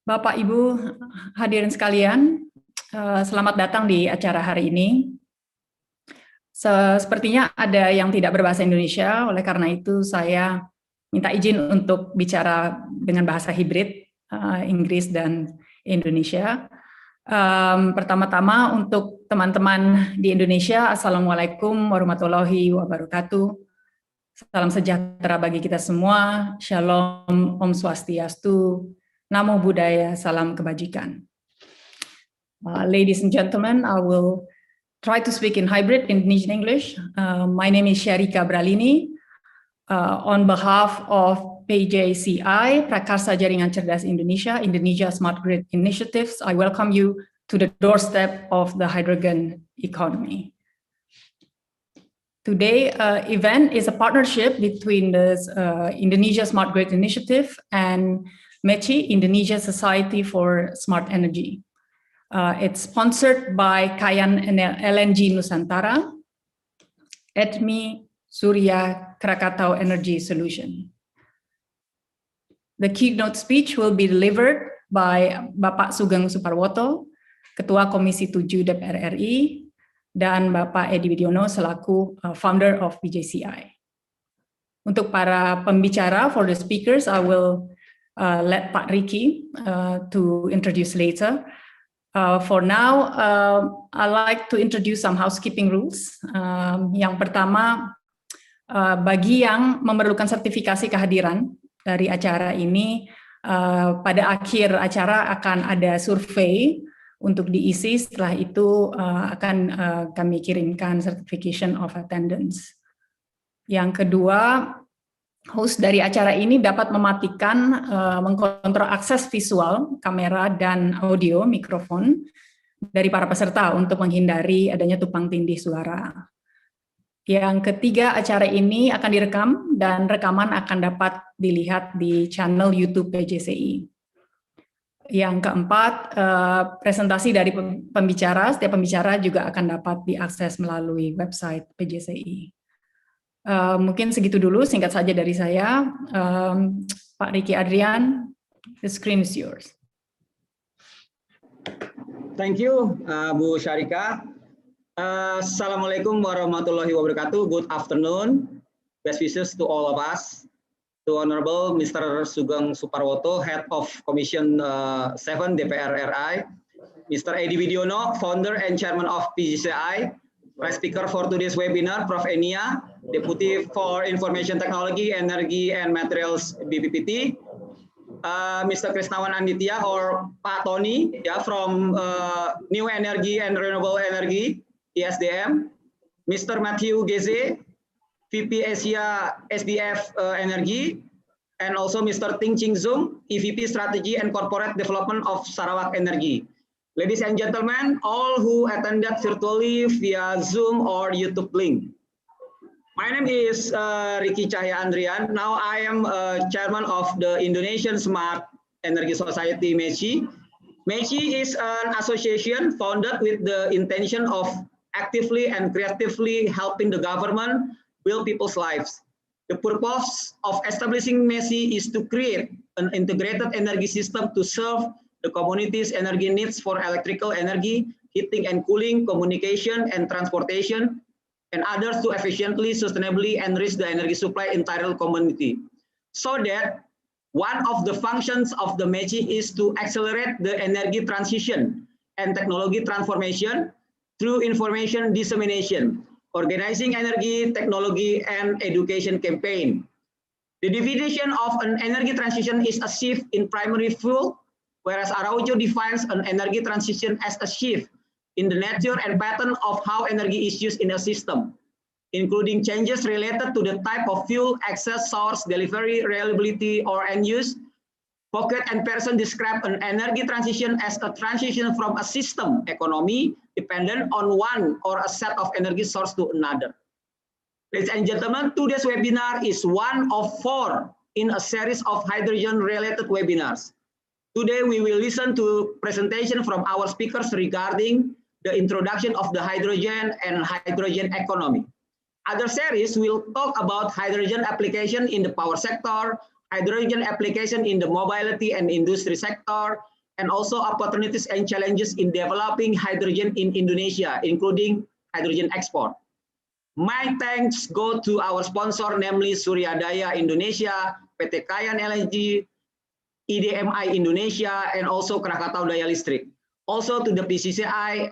Bapak, Ibu, hadirin sekalian, selamat datang di acara hari ini. Sepertinya ada yang tidak berbahasa Indonesia, oleh karena itu saya minta izin untuk bicara dengan bahasa hibrid, Inggris dan Indonesia. Pertama-tama untuk teman-teman di Indonesia, Assalamualaikum warahmatullahi wabarakatuh. Salam sejahtera bagi kita semua, Shalom, Om Swastiastu, Namo Buddhaya, salam kebajikan. Ladies and gentlemen, I will try to speak in hybrid Indonesian English. My name is Sharika Bralini. On behalf of PJCI, Prakarsa Jaringan Cerdas Indonesia, Indonesia Smart Grid Initiatives, I welcome you to the doorstep of the hydrogen economy. Today event is a partnership between the Indonesia Smart Grid Initiative and MECI, Indonesia Society for Smart Energy. It's sponsored by Kayan LNG Nusantara, ETMI, Surya Krakatau Energy Solution. The keynote speech will be delivered by Bapak Sugeng Suparwoto, Ketua Komisi 7 DPR RI, dan Bapak Edi Widiono selaku founder of PJCI. Untuk para pembicara, for the speakers, I will let Pak Riki to introduce later. For now, I like to introduce some housekeeping rules. Yang pertama, bagi yang memerlukan sertifikasi kehadiran dari acara ini, pada akhir acara akan ada survei untuk diisi, setelah itu akan kami kirimkan certification of attendance. Yang kedua, host dari acara ini dapat mematikan, mengkontrol akses visual, kamera, dan audio, mikrofon dari para peserta untuk menghindari adanya tumpang tindih suara. Yang ketiga, acara ini akan direkam dan rekaman akan dapat dilihat di channel YouTube PJCI. Yang keempat, presentasi dari pembicara, setiap pembicara juga akan dapat diakses melalui website PJCI. Mungkin segitu dulu, singkat saja dari saya. Pak Riki Adrian, the screen is yours. Thank you, Bu Sharika. Assalamualaikum warahmatullahi wabarakatuh. Good afternoon. Best wishes to all of us. To Honorable Mr. Sugeng Suparwoto, Head of Commission 7 DPR RI, Mr. Edi Widiono, Founder and Chairman of PJCI, Vice Speaker for today's webinar, Prof. Enia, Deputy for Information Technology, Energy and Materials BPPT, Mr. Krisnawan Anditya or Pak Tony, from New Energy and Renewable Energy, HDF, Mr. Matthew Geze, VP Asia HDF Energy, and also Mr. Ting Ching Zung, EVP Strategy and Corporate Development of Sarawak Energy. Ladies and gentlemen, all who attended virtually via Zoom or YouTube link. My name is Riki Cahya Andrian. Now I am chairman of the Indonesian Smart Energy Society, MECI. MECI is an association founded with the intention of actively and creatively helping the government build people's lives. The purpose of establishing MECI is to create an integrated energy system to serve the community's energy needs for electrical energy, heating and cooling, communication and transportation, and others to efficiently, sustainably enrich the energy supply entire community. So that one of the functions of the MECI is to accelerate the energy transition and technology transformation through information dissemination, organizing energy, technology, and education campaign. The definition of an energy transition is a shift in primary fuel, whereas Araujo defines an energy transition as a shift in the nature and pattern of how energy is used in a system, including changes related to the type of fuel, access, source, delivery, reliability, or end use. Pocket and Pearson describe an energy transition as a transition from a system economy dependent on one or a set of energy source to another. Ladies and gentlemen, today's webinar is one of 4 in a series of hydrogen-related webinars. Today we will listen to presentation from our speakers regarding the introduction of the hydrogen and hydrogen economy. Other series will talk about hydrogen application in the power sector, hydrogen application in the mobility and industry sector, and also opportunities and challenges in developing hydrogen in Indonesia, including hydrogen export. My thanks go to our sponsor, namely Surya Daya Indonesia, PT Kayan LNG, IDMI Indonesia, and also Krakatau Daya Listrik. Also to the PJCI,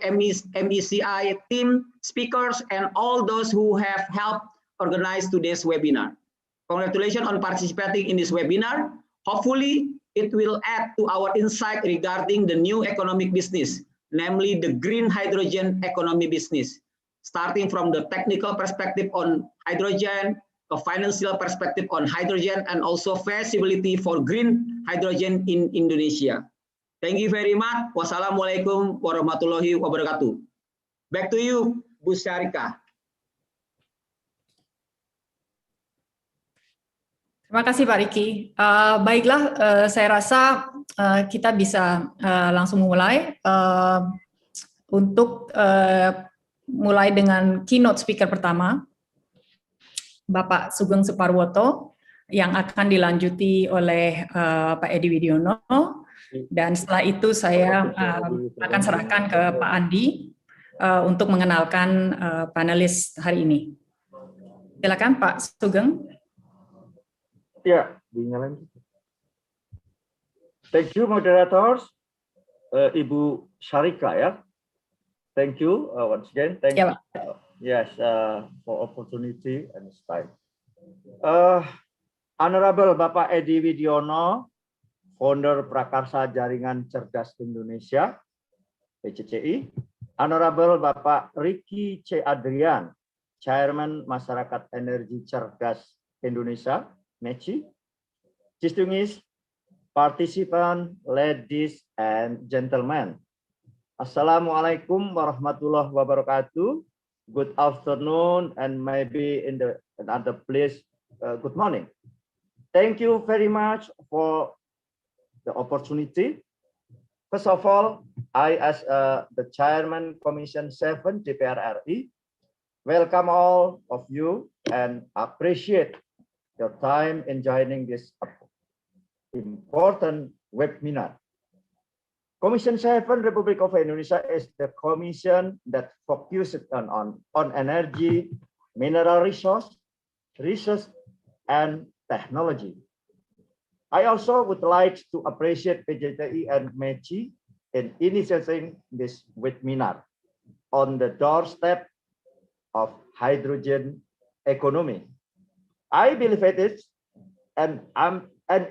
MECI team, speakers, and all those who have helped organize today's webinar. Congratulations on participating in this webinar. Hopefully, it will add to our insight regarding the new economic business, namely the green hydrogen economy business, starting from the technical perspective on hydrogen, a financial perspective on hydrogen, and also feasibility for green hydrogen in Indonesia. Thank you very much. Wassalamualaikum warahmatullahi wabarakatuh. Back to you, Bu Syarika. Terima kasih Pak Riki. Baiklah, saya rasa kita bisa langsung mulai. Untuk mulai dengan keynote speaker pertama, Bapak Sugeng Suparwoto, yang akan dilanjuti oleh Pak Edi Widiono, dan setelah itu saya akan serahkan ke Pak Andi untuk mengenalkan panelis hari ini. Silakan Pak Sugeng. Ya, dinyalain. Thank you, moderators. Ibu Syarika, ya. Thank you once again. Thank you. Yes, for opportunity and time. Honorable Bapak Edi Widiono, founder Prakarsa Jaringan Cerdas Indonesia, PJCI. Honorable Bapak Riki C. Adrian, Chairman Masyarakat Energi Cerdas Indonesia, MECI. Distinguished participants, ladies and gentlemen. Assalamualaikum warahmatullahi wabarakatuh. Good afternoon, and maybe in another place, good morning. Thank you very much for the opportunity. First of all, I, as the Chairman Commission 7 DPR RI, welcome all of you and appreciate your time in joining this important webinar. Commission 7 Republic of Indonesia is the commission that focuses on energy, mineral resource, and technology. I also would like to appreciate PJCI and MECI in initiating this webinar on the doorstep of hydrogen economy. I believe it is an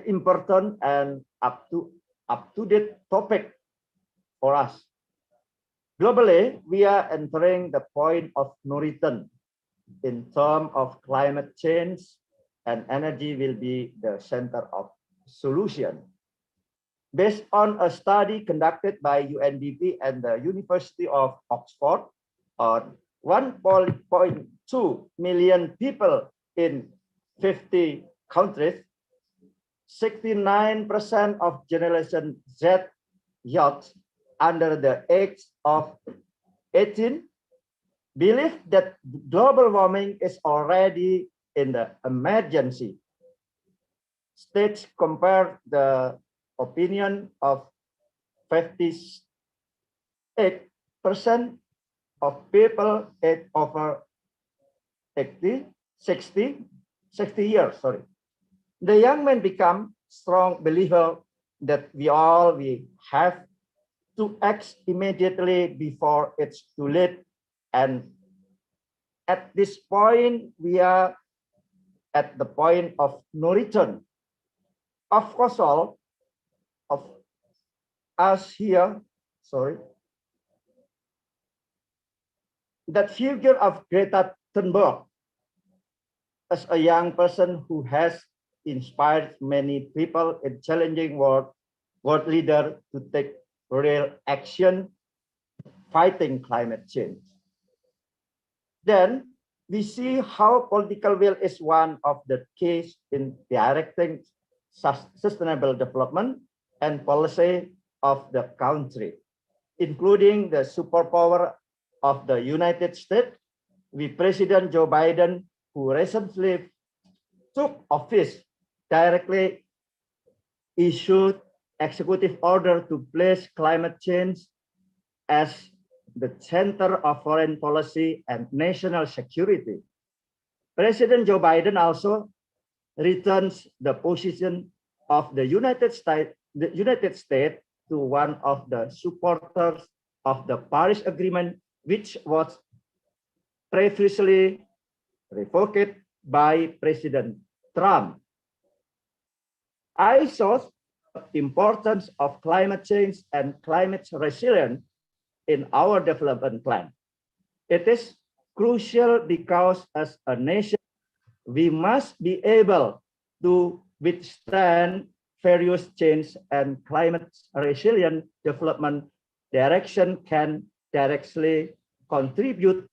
important and up-to-date topic for us. Globally, we are entering the point of no return in terms of climate change, and energy will be the center of solution. Based on a study conducted by UNDP and the University of Oxford on 1.2 million people in 50 countries, 69% of Generation Z youth under the age of 18 believe that global warming is already in the emergency stage, compared the opinion of 58% of people aged over 60 years. The young men become strong believer that we have to act immediately before it's too late. And at this point, we are at the point of no return. Of course, all of us here, that figure of Greta Thunberg as a young person who has inspired many people in challenging world leader to take real action fighting climate change. Then we see how political will is one of the keys in directing sustainable development and policy of the country, including the superpower of the United States, with President Joe Biden, who recently took office, directly issued executive order to place climate change as the center of foreign policy and national security. President Joe Biden also returns the position of the United States to one of the supporters of the Paris Agreement, which was previously revoked by President Trump. I saw the importance of climate change and climate resilience in our development plan. It is crucial because as a nation, we must be able to withstand various change, and climate resilient development direction can directly contribute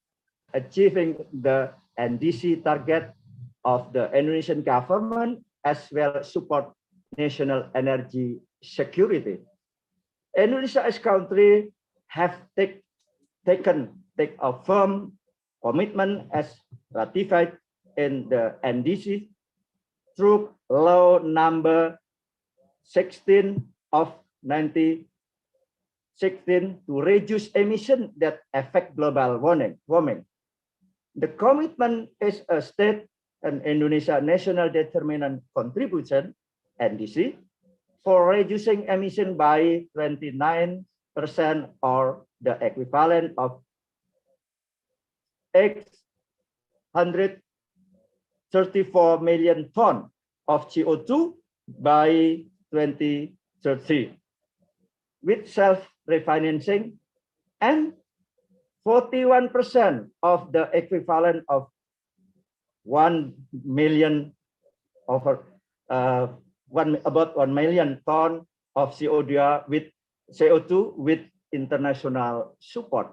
achieving the NDC target of the Indonesian government as well as support national energy security. Indonesia as country have taken a firm commitment as ratified in the NDC through law number 16 of 1916 to reduce emissions that affect global warming. The commitment is a state and Indonesia national determinant contribution, NDC, for reducing emission by 29% or the equivalent of 834 million tons of CO2 by 2030, with self-refinancing, and 41% of the equivalent of 1 million about 1 million ton of CO2 with international support.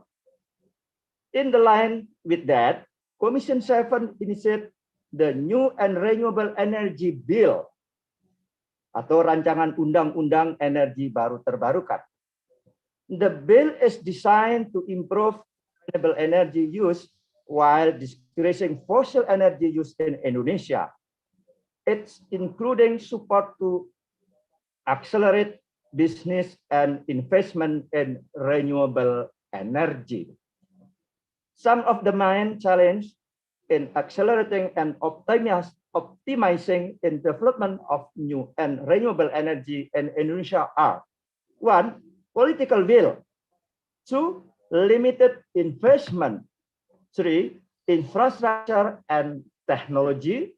In the line with that, Commission 7 initiated the new and renewable energy bill atau rancangan undang-undang energi baru terbarukan. The bill is designed to improve renewable energy use while decreasing fossil energy use in Indonesia. It's including support to accelerate business and investment in renewable energy. Some of the main challenges in accelerating and optimizing in development of new and renewable energy in Indonesia are: 1, political will; 2, limited investment; 3, infrastructure and technology;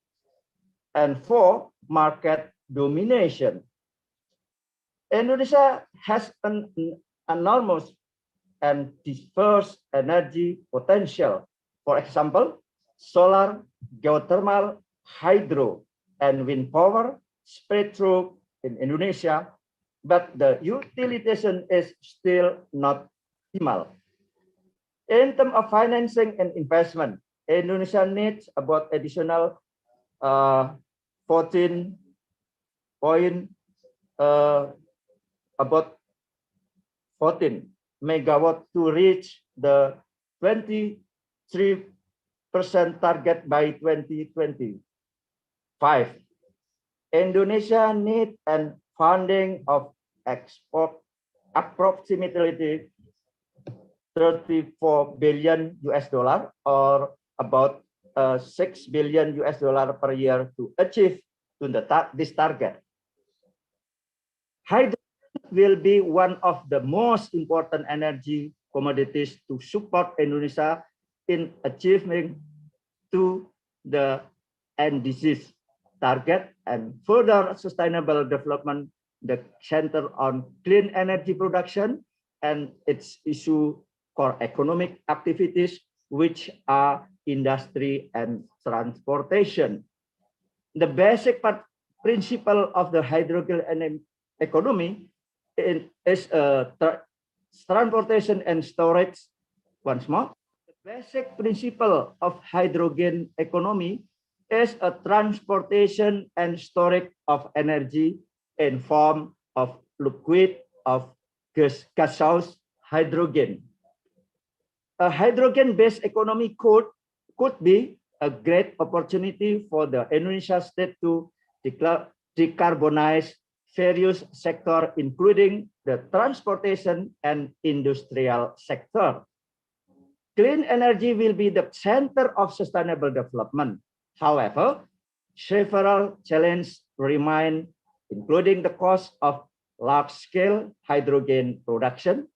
and 4, market domination. Indonesia has an enormous and diverse energy potential. For example, solar, geothermal, hydro, and wind power spread through in Indonesia, but the utilization is still not optimal. In terms of financing and investment, Indonesia needs about additional 14 megawatt to reach the 23% target by 2025. Indonesia needs a funding of export approximately $34 billion or about $6 billion per year to achieve this target. Hydrogen will be one of the most important energy commodities to support Indonesia in achieving to the NDC's target and further sustainable development. The center on clean energy production and its issue for economic activities, which are industry and transportation. The basic principle of the hydrogen economy is transportation and storage. Once more, the basic principle of hydrogen economy is a transportation and storage of energy in form of liquid of gaseous hydrogen. A hydrogen-based economy could be a great opportunity for the Indonesia state to decarbonize various sectors, including the transportation and industrial sector. Clean energy will be the center of sustainable development. However, several challenges remain, including the cost of large-scale hydrogen production,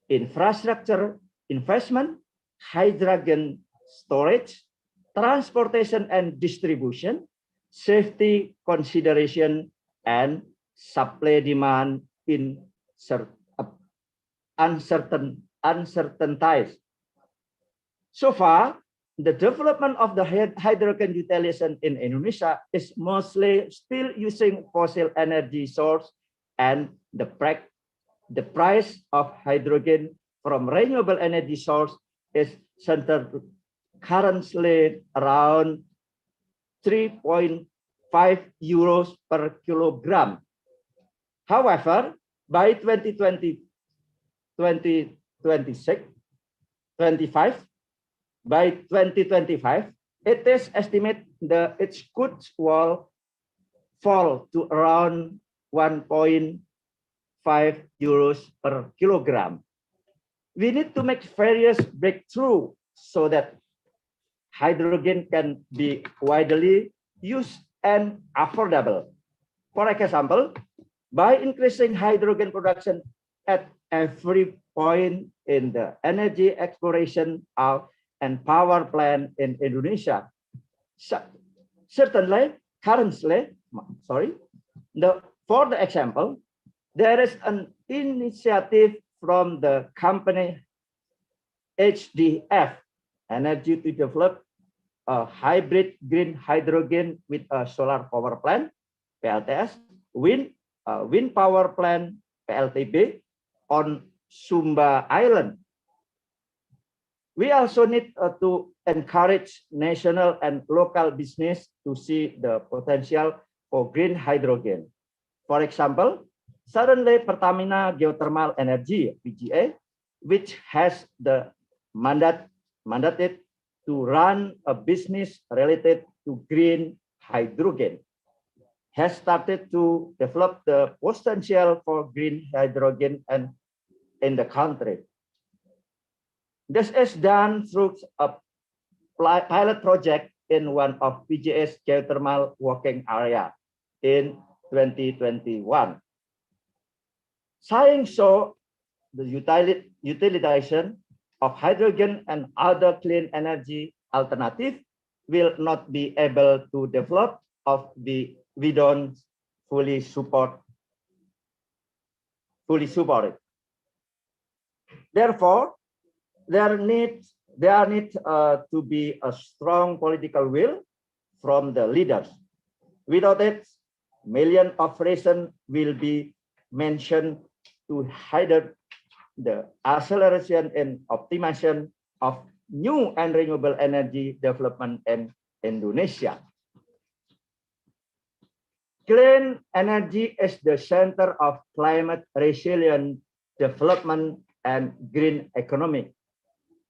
infrastructure investment, hydrogen storage, transportation and distribution, safety consideration, and supply demand in uncertainties. So far, the development of the hydrogen utilization in Indonesia is mostly still using fossil energy source, and the price of hydrogen from renewable energy source is centered currently around 3.5 euros per kilogram. However, by 2025, by 2025, it is estimated that its goods will fall to around 1.5 euros per kilogram. We need to make various breakthroughs so that hydrogen can be widely used and affordable. For example, by increasing hydrogen production at every point in the energy exploration and power plant in Indonesia. Currently, for the example, there is an initiative from the company HDF Energy to develop a hybrid green hydrogen with a solar power plant, PLTS, wind power plant, PLTB, on Sumba Island. We also need to encourage national and local business to see the potential for green hydrogen. For example, suddenly Pertamina Geothermal Energy, PGA, which has the mandated to run a business related to green hydrogen, has started to develop the potential for green hydrogen and in the country. This is done through a pilot project in one of PGA's geothermal working area in 2021. Saying so, the utilization of hydrogen and other clean energy alternative will not be able to develop if we don't fully support it. Therefore, there needs to be a strong political will from the leaders. Without it, millions of reasons will be mentioned to hinder the acceleration and optimization of new and renewable energy development in Indonesia. Clean energy is the center of climate resilient development and green economy,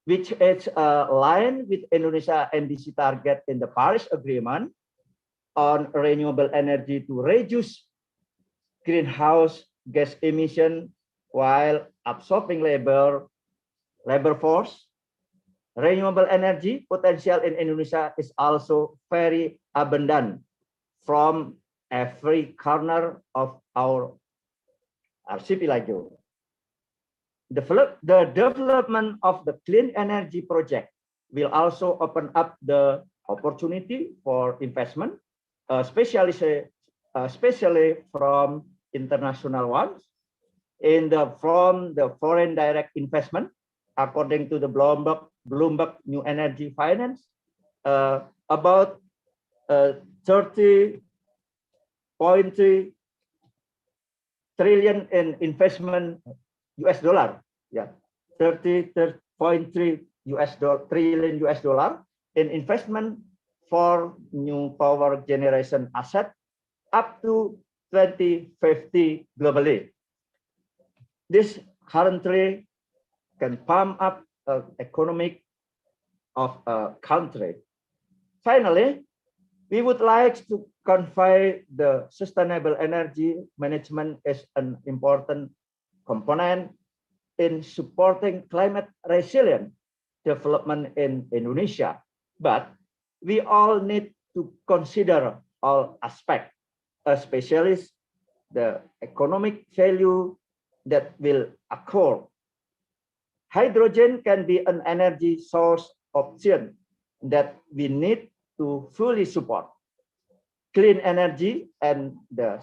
which is aligned with Indonesia NDC target in the Paris Agreement on renewable energy to reduce greenhouse gas emission while absorbing labor force. Renewable energy potential in Indonesia is also very abundant from every corner of our archipelago. The development of the clean energy project will also open up the opportunity for investment, especially from international ones, from the foreign direct investment, according to the Bloomberg New Energy Finance, about 30.3 trillion in investment US dollar, 30.3 trillion US dollar in investment for new power generation asset up to 2050 globally. This currently can pump up economic of a country. Finally, We would like to convey the sustainable energy management as an important component in supporting climate resilient development in Indonesia. But we all need to consider all aspects, especially the economic value that will occur. Hydrogen can be an energy source option that we need to fully support. Clean energy and the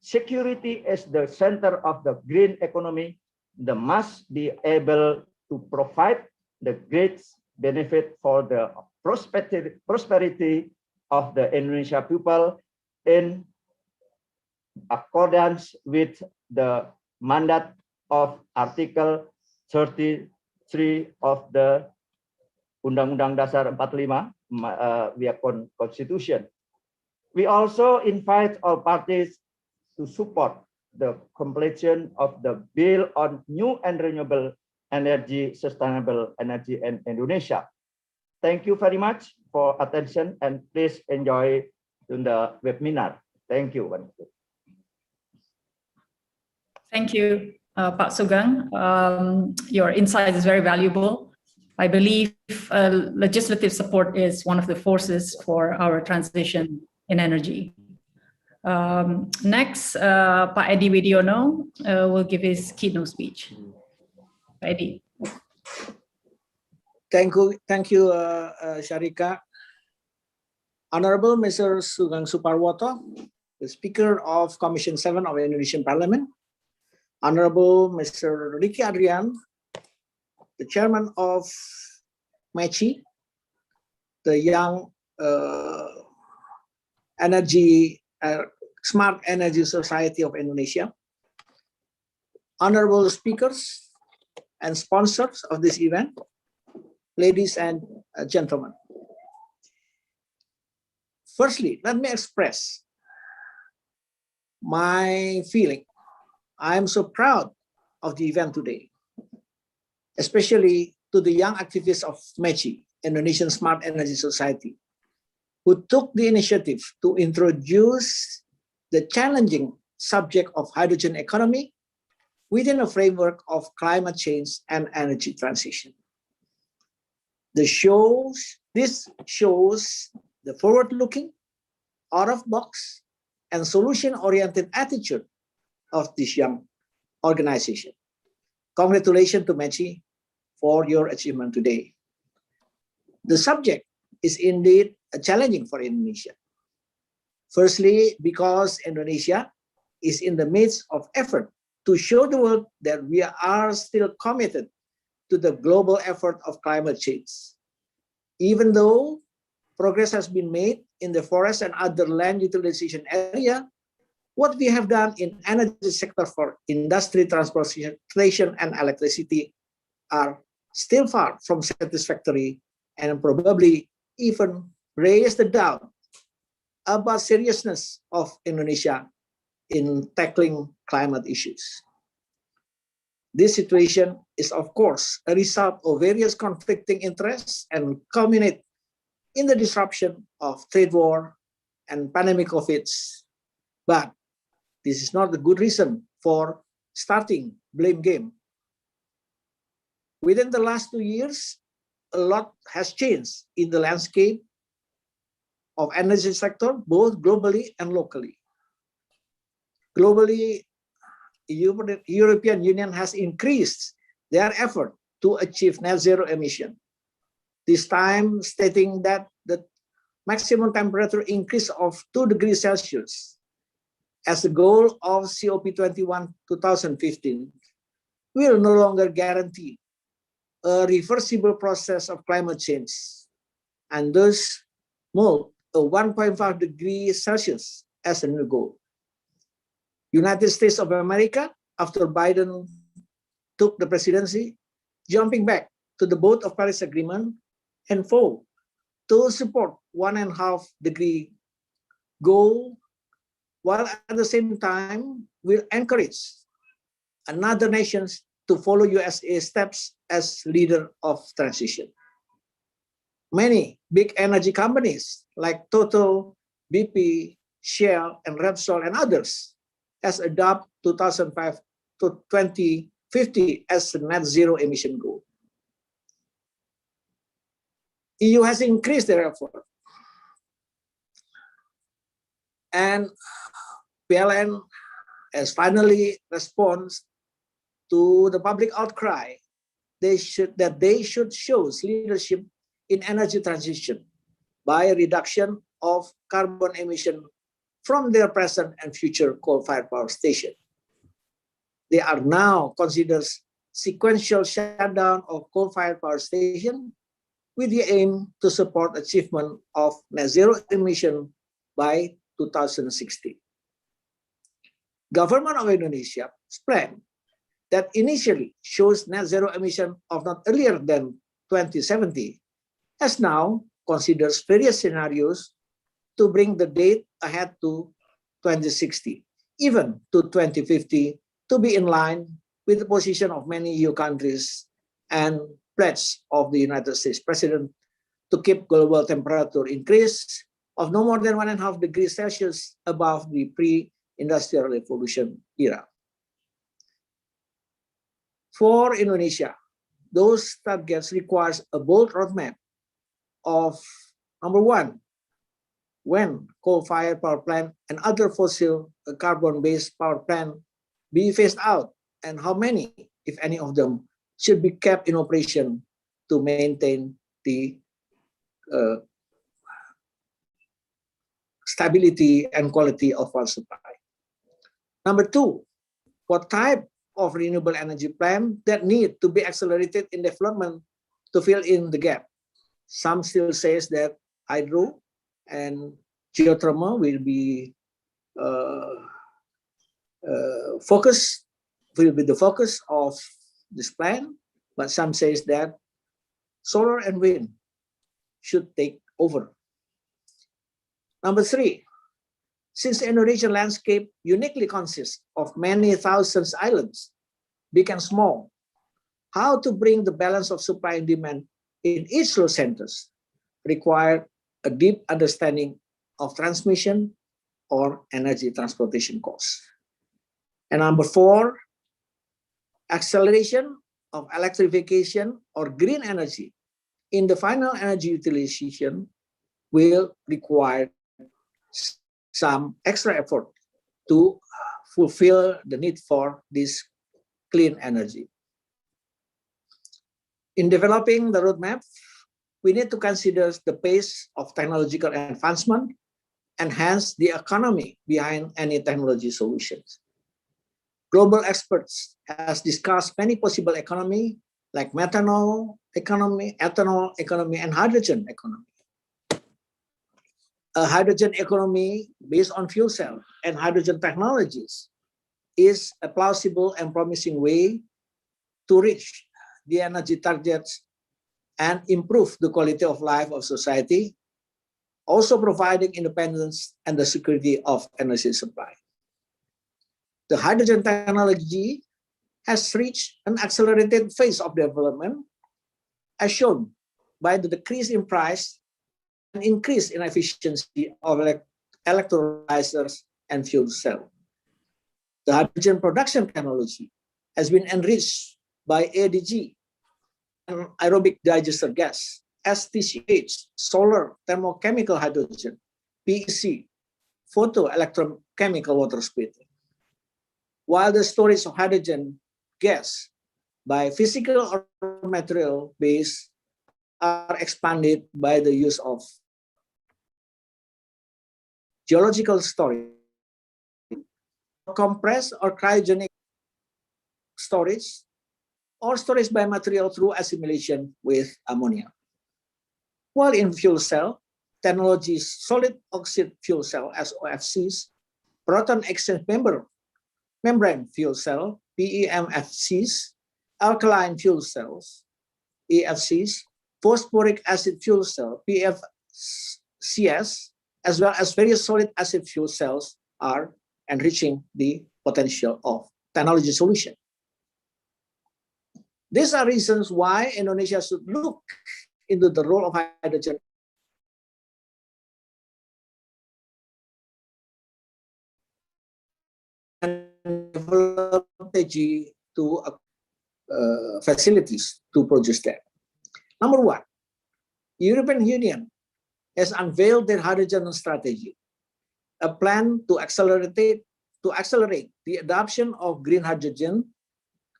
security as the center of the green economy, they must be able to provide the great benefit for the prosperity of the Indonesia people in accordance with the mandate of Article 33 of the Undang-Undang Dasar 45, Constitution. We also invite all parties to support the completion of the bill on new and renewable energy, sustainable energy in Indonesia. Thank you very much for attention and please enjoy the webinar. Thank you. Thank you, Pak Sugeng. Your insight is very valuable. I believe legislative support is one of the forces for our transition in energy. Next, Pak Edi Widiono will give his keynote speech. Pak Edi. Thank you, Sharika. Honorable Mr. Sugeng Suparwoto, the Speaker of Commission 7 of the Indonesian Parliament. Honorable Mr. Ricky Adrian, the Chairman of MECI, the Young Smart Energy Society of Indonesia. Honorable speakers and sponsors of this event, ladies and gentlemen. Firstly, let me express my feeling. I am so proud of the event today, especially to the young activists of MECI, Indonesian Smart Energy Society, who took the initiative to introduce the challenging subject of hydrogen economy within a framework of climate change and energy transition. This shows the forward-looking, out-of-box, and solution-oriented attitude of this young organization. Congratulations to MECI for your achievement today. The subject is indeed challenging for Indonesia. Firstly, because Indonesia is in the midst of effort to show the world that we are still committed to the global effort of climate change. Even though progress has been made in the forest and other land utilization area, what we have done in energy sector for industry, transportation, and electricity are still far from satisfactory and probably even raise the doubt about seriousness of Indonesia in tackling climate issues. This situation is, of course, a result of various conflicting interests and culminate in the disruption of trade war and pandemic of it. But this is not a good reason for starting blame game. Within the last 2 years, a lot has changed in the landscape of energy sector, both globally and locally. Globally, the European Union has increased their effort to achieve net zero emission. This time stating that the maximum temperature increase of 2 degrees Celsius as the goal of COP21 2015 will no longer guarantee a reversible process of climate change and thus mold a 1.5 degrees Celsius as a new goal. United States of America, after Biden took the presidency, jumping back to the boat of Paris Agreement and vowed to support 1.5 degree goal, while at the same time will encourage another nations to follow USA steps as leader of transition. many big energy companies like Total, BP, Shell, and Repsol, and others has adopted 2005 to 2050 as a net zero emission goal. EU has increased their effort, and PLN has finally responded to the public outcry. They should show leadership in energy transition by a reduction of carbon emission from their present and future coal-fired power station. They are now considered sequential shutdown of coal-fired power station with the aim to support achievement of net zero emission by 2060. Government of Indonesia's plan that initially shows net zero emission of not earlier than 2070 has now considered various scenarios to bring the date ahead to 2060, even to 2050, to be in line with the position of many EU countries and pledge of the United States President to keep global temperature increase of no more than 1.5 degrees Celsius above the pre-industrial revolution era. For Indonesia, those targets requires a bold roadmap of, number one, when coal-fired power plant and other fossil carbon-based power plant be phased out, and how many, if any of them, should be kept in operation to maintain the stability and quality of our supply. Number two, what type of renewable energy plant that need to be accelerated in development to fill in the gap. Some still says that hydro and geothermal will be the focus of this plan, but some says that solar and wind should take over. Number three, since the Indonesian landscape uniquely consists of many thousands islands, big and small, how to bring the balance of supply and demand in each load centers require a deep understanding of transmission or energy transportation costs. And number four, acceleration of electrification or green energy in the final energy utilization will require some extra effort to fulfill the need for this clean energy. In developing the roadmap, we need to consider the pace of technological advancement and hence the economy behind any technology solutions. Global experts has discussed many possible economy like methanol economy, ethanol economy, and hydrogen economy. A hydrogen economy based on fuel cell and hydrogen technologies is a plausible and promising way to reach the energy targets and improve the quality of life of society, also providing independence and the security of energy supply. The hydrogen technology has reached an accelerated phase of development, as shown by the decrease in price and increase in efficiency of electrolyzers and fuel cell. The hydrogen production technology has been enriched by ADG and aerobic digester gas, STCH, solar thermochemical hydrogen, PEC, photoelectrochemical water splitter. While the storage of hydrogen gas by physical or material base are expanded by the use of geological storage, compressed or cryogenic storage, or storage by material through assimilation with ammonia. While in fuel cell, technologies solid oxide fuel cell, SOFCs, proton exchange membrane fuel cell, PEMFCs, alkaline fuel cells, EFCs, phosphoric acid fuel cell, PFCS, as well as various solid acid fuel cells are enriching the potential of technology solution. These are reasons why Indonesia should look into the role of hydrogen and develop technology to facilities to produce that. Number one, European Union has unveiled their hydrogen strategy, a plan to accelerate the adoption of green hydrogen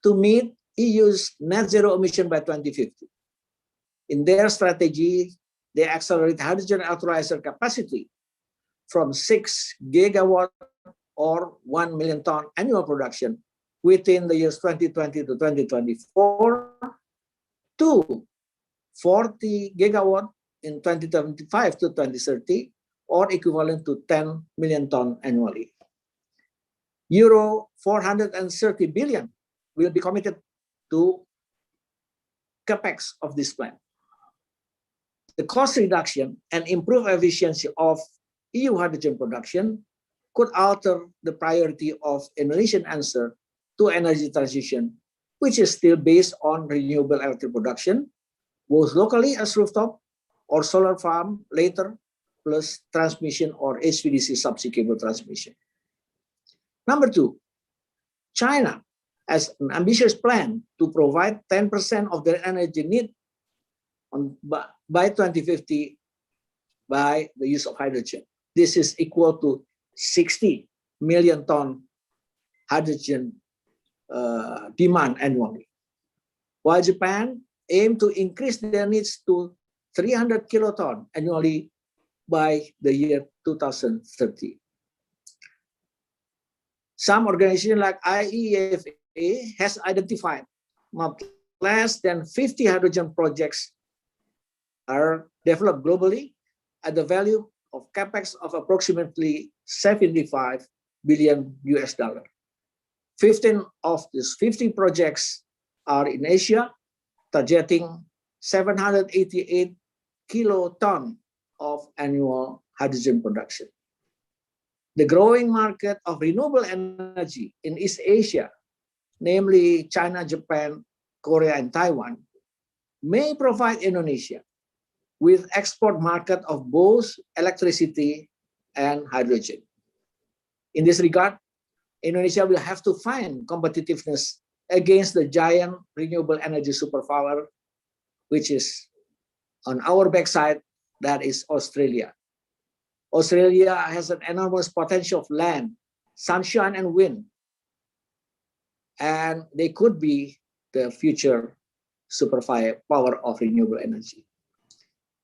to meet EU's net zero emission by 2050. In their strategy, they accelerate hydrogen electrolyzer capacity from 6 gigawatt or 1 million ton annual production within the years 2020 to 2024 to 40 gigawatt in 2025 to 2030, or equivalent to 10 million ton annually. Euro 430 billion will be committed to capex of this plan. The cost reduction and improved efficiency of EU hydrogen production could alter the priority of Indonesian answer to energy transition, which is still based on renewable electric production, both locally as rooftop or solar farm later, plus transmission or HVDC subsea cable transmission. Number two, China has an ambitious plan to provide 10% of their energy need by 2050 by the use of hydrogen. This is equal to 60 million ton hydrogen demand annually. While Japan aims to increase their needs to 300 kiloton annually by the year 2030. Some organizations like IEA has identified not less than 50 hydrogen projects are developed globally at the value of capex of approximately 75 billion US dollar. 15 of these 50 projects are in Asia, targeting 788 kiloton of annual hydrogen production. The growing market of renewable energy in East Asia, namely China, Japan, Korea, and Taiwan, may provide Indonesia with export market of both electricity and hydrogen. In this regard, Indonesia will have to find competitiveness against the giant renewable energy superpower, which is on our backside, that is Australia. Australia has an enormous potential of land, sunshine, and wind, and they could be the future superpower of renewable energy.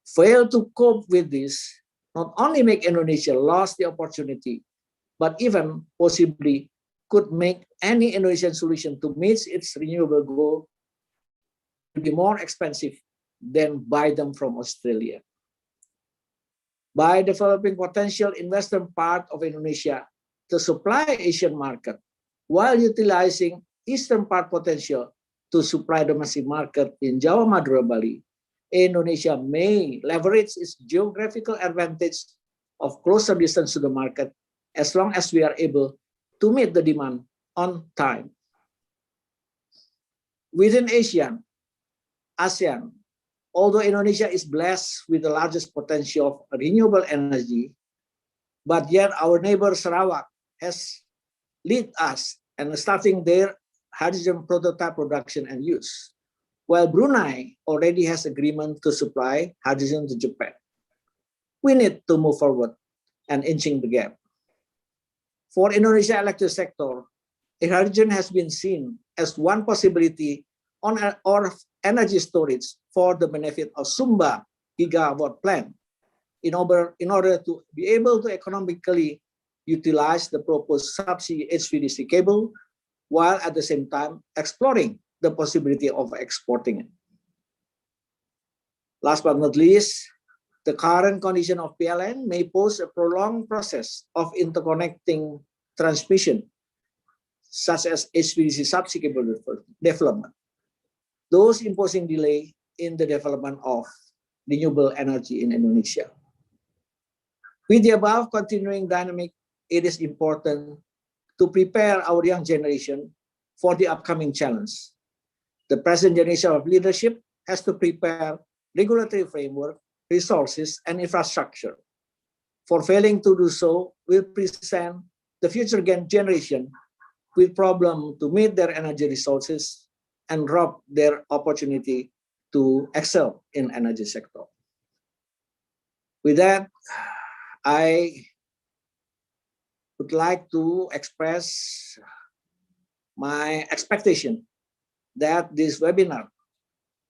Fail to cope with this not only make Indonesia lose the opportunity, but even possibly could make any Indonesian solution to meet its renewable goal to be more expensive than buy them from Australia. By developing potential in western part of Indonesia to supply Asian market, while utilizing eastern part potential to supply domestic market in Jawa, Madura, Bali, Indonesia may leverage its geographical advantage of closer distance to the market as long as we are able to meet the demand on time. Within ASEAN, although Indonesia is blessed with the largest potential of renewable energy, but yet our neighbor Sarawak has led us in starting their hydrogen prototype production and use, while Brunei already has agreement to supply hydrogen to Japan. We need to move forward and inching the gap. For Indonesia electric sector, hydrogen has been seen as one possibility on or energy storage for the benefit of Sumba gigawatt plant in order to be able to economically utilize the proposed subsea HVDC cable, while at the same time exploring the possibility of exporting it. Last but not least, the current condition of PLN may pose a prolonged process of interconnecting transmission, such as HVDC subsea cable development, those imposing delay in the development of renewable energy in Indonesia. With the above continuing dynamic, it is important to prepare our young generation for the upcoming challenge. The present generation of leadership has to prepare regulatory framework, resources, and infrastructure. For failing to do so, will present the future generation with problem to meet their energy resources and rob their opportunity to excel in energy sector. With that, I would like to express my expectation that this webinar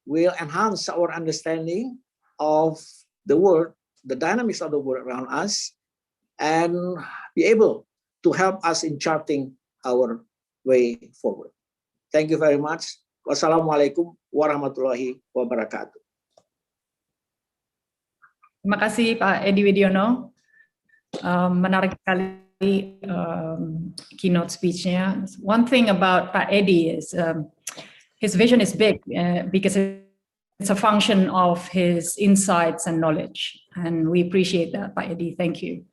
will enhance our understanding of the world, the dynamics of the world around us, and be able to help us in charting our way forward. Thank you very much. Wassalamualaikum warahmatullahi wabarakatuh. Terima kasih Pak Edi Widiono. Menarik sekali keynote speech-nya. One thing about Pak Edi is his vision is big because it's a function of his insights and knowledge, and we appreciate that, Pak Edi. Thank you.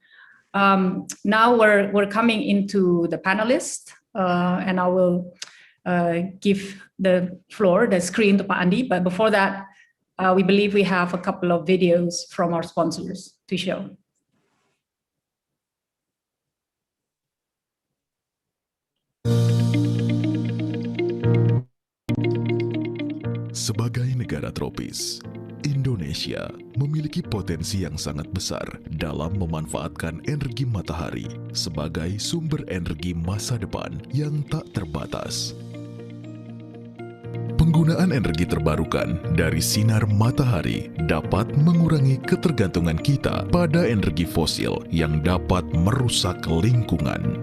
Now we're coming into the panelists, and I will give the screen to Pak Andi. But before that, we believe we have a couple of videos from our sponsors to show. Sebagai negara tropis, Indonesia memiliki potensi yang sangat besar dalam memanfaatkan energi matahari sebagai sumber energi masa depan yang tak terbatas. Penggunaan energi terbarukan dari sinar matahari dapat mengurangi ketergantungan kita pada energi fosil yang dapat merusak lingkungan.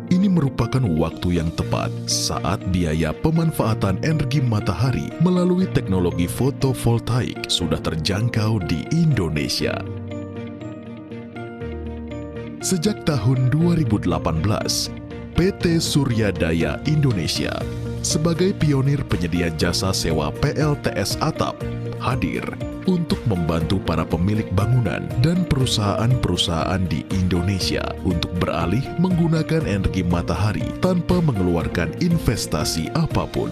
Ini merupakan waktu yang tepat saat biaya pemanfaatan energi matahari melalui teknologi fotovoltaik sudah terjangkau di Indonesia. Sejak tahun 2018, PT Surya Daya Indonesia sebagai pionir penyedia jasa sewa PLTS atap hadir untuk membantu para pemilik bangunan dan perusahaan-perusahaan di Indonesia untuk beralih menggunakan energi matahari tanpa mengeluarkan investasi apapun.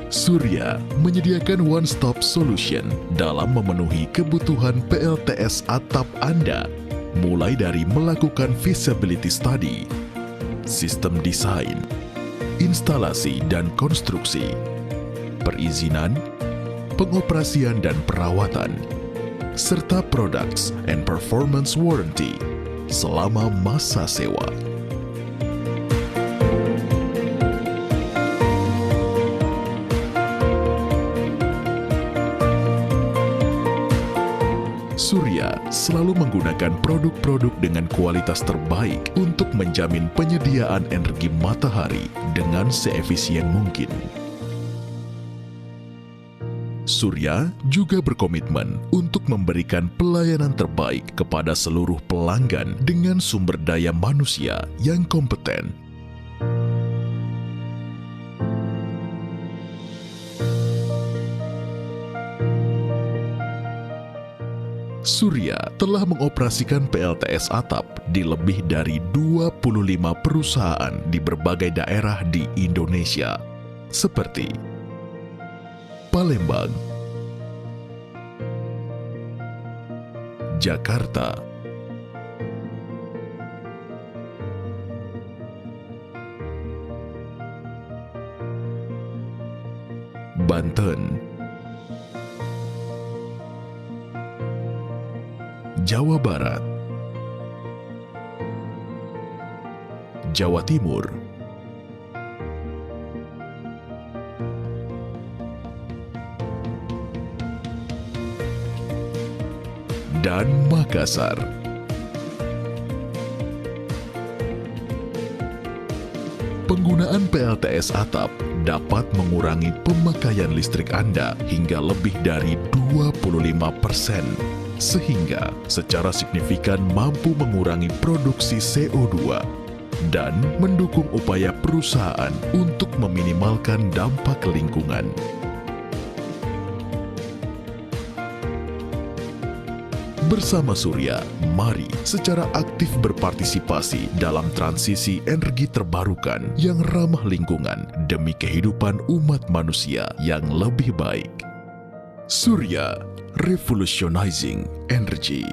Surya menyediakan one-stop solution dalam memenuhi kebutuhan PLTS atap Anda, mulai dari melakukan feasibility study, sistem desain, instalasi dan konstruksi, perizinan, pengoperasian dan perawatan, serta products and performance warranty selama masa sewa. Surya selalu menggunakan produk-produk dengan kualitas terbaik untuk menjamin penyediaan energi matahari dengan seefisien mungkin. Surya juga berkomitmen untuk memberikan pelayanan terbaik kepada seluruh pelanggan dengan sumber daya manusia yang kompeten. Surya telah mengoperasikan PLTS atap di lebih dari 25 perusahaan di berbagai daerah di Indonesia, seperti Palembang, Jakarta, Banten, Jawa Barat, Jawa Timur, dan Makassar. Penggunaan PLTS atap dapat mengurangi pemakaian listrik Anda hingga lebih dari 25%, sehingga secara signifikan mampu mengurangi produksi CO2 dan mendukung upaya perusahaan untuk meminimalkan dampak lingkungan. 20 Bersama Surya, mari secara aktif berpartisipasi dalam transisi energi terbarukan yang ramah lingkungan demi kehidupan umat manusia yang lebih baik. Surya, revolutionizing energy.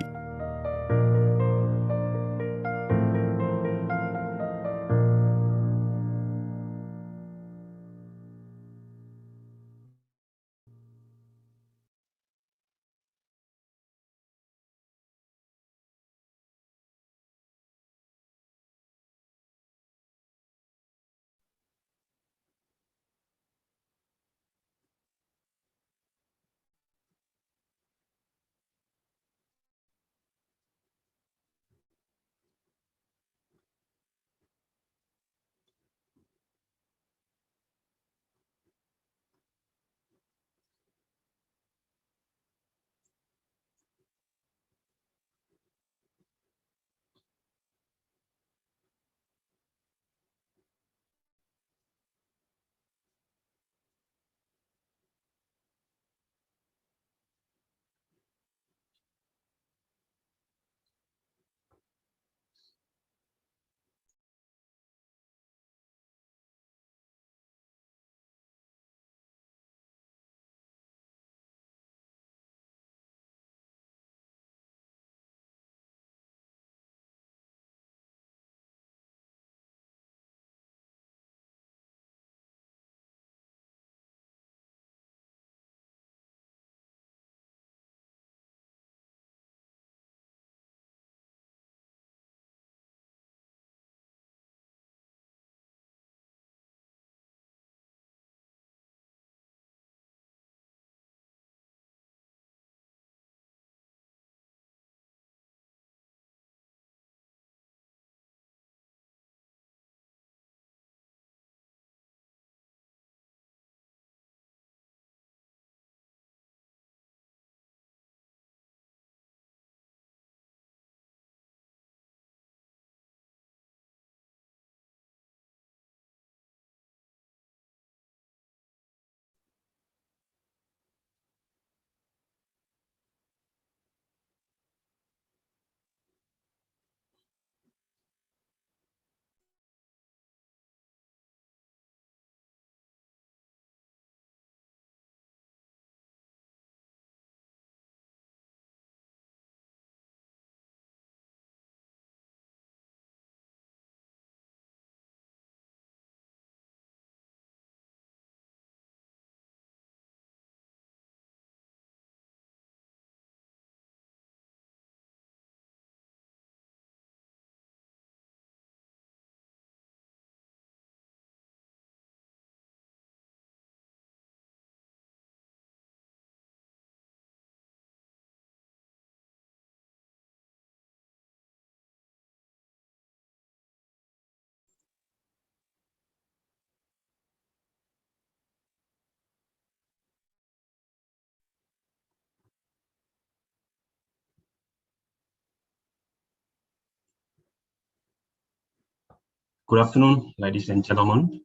Good afternoon, ladies and gentlemen.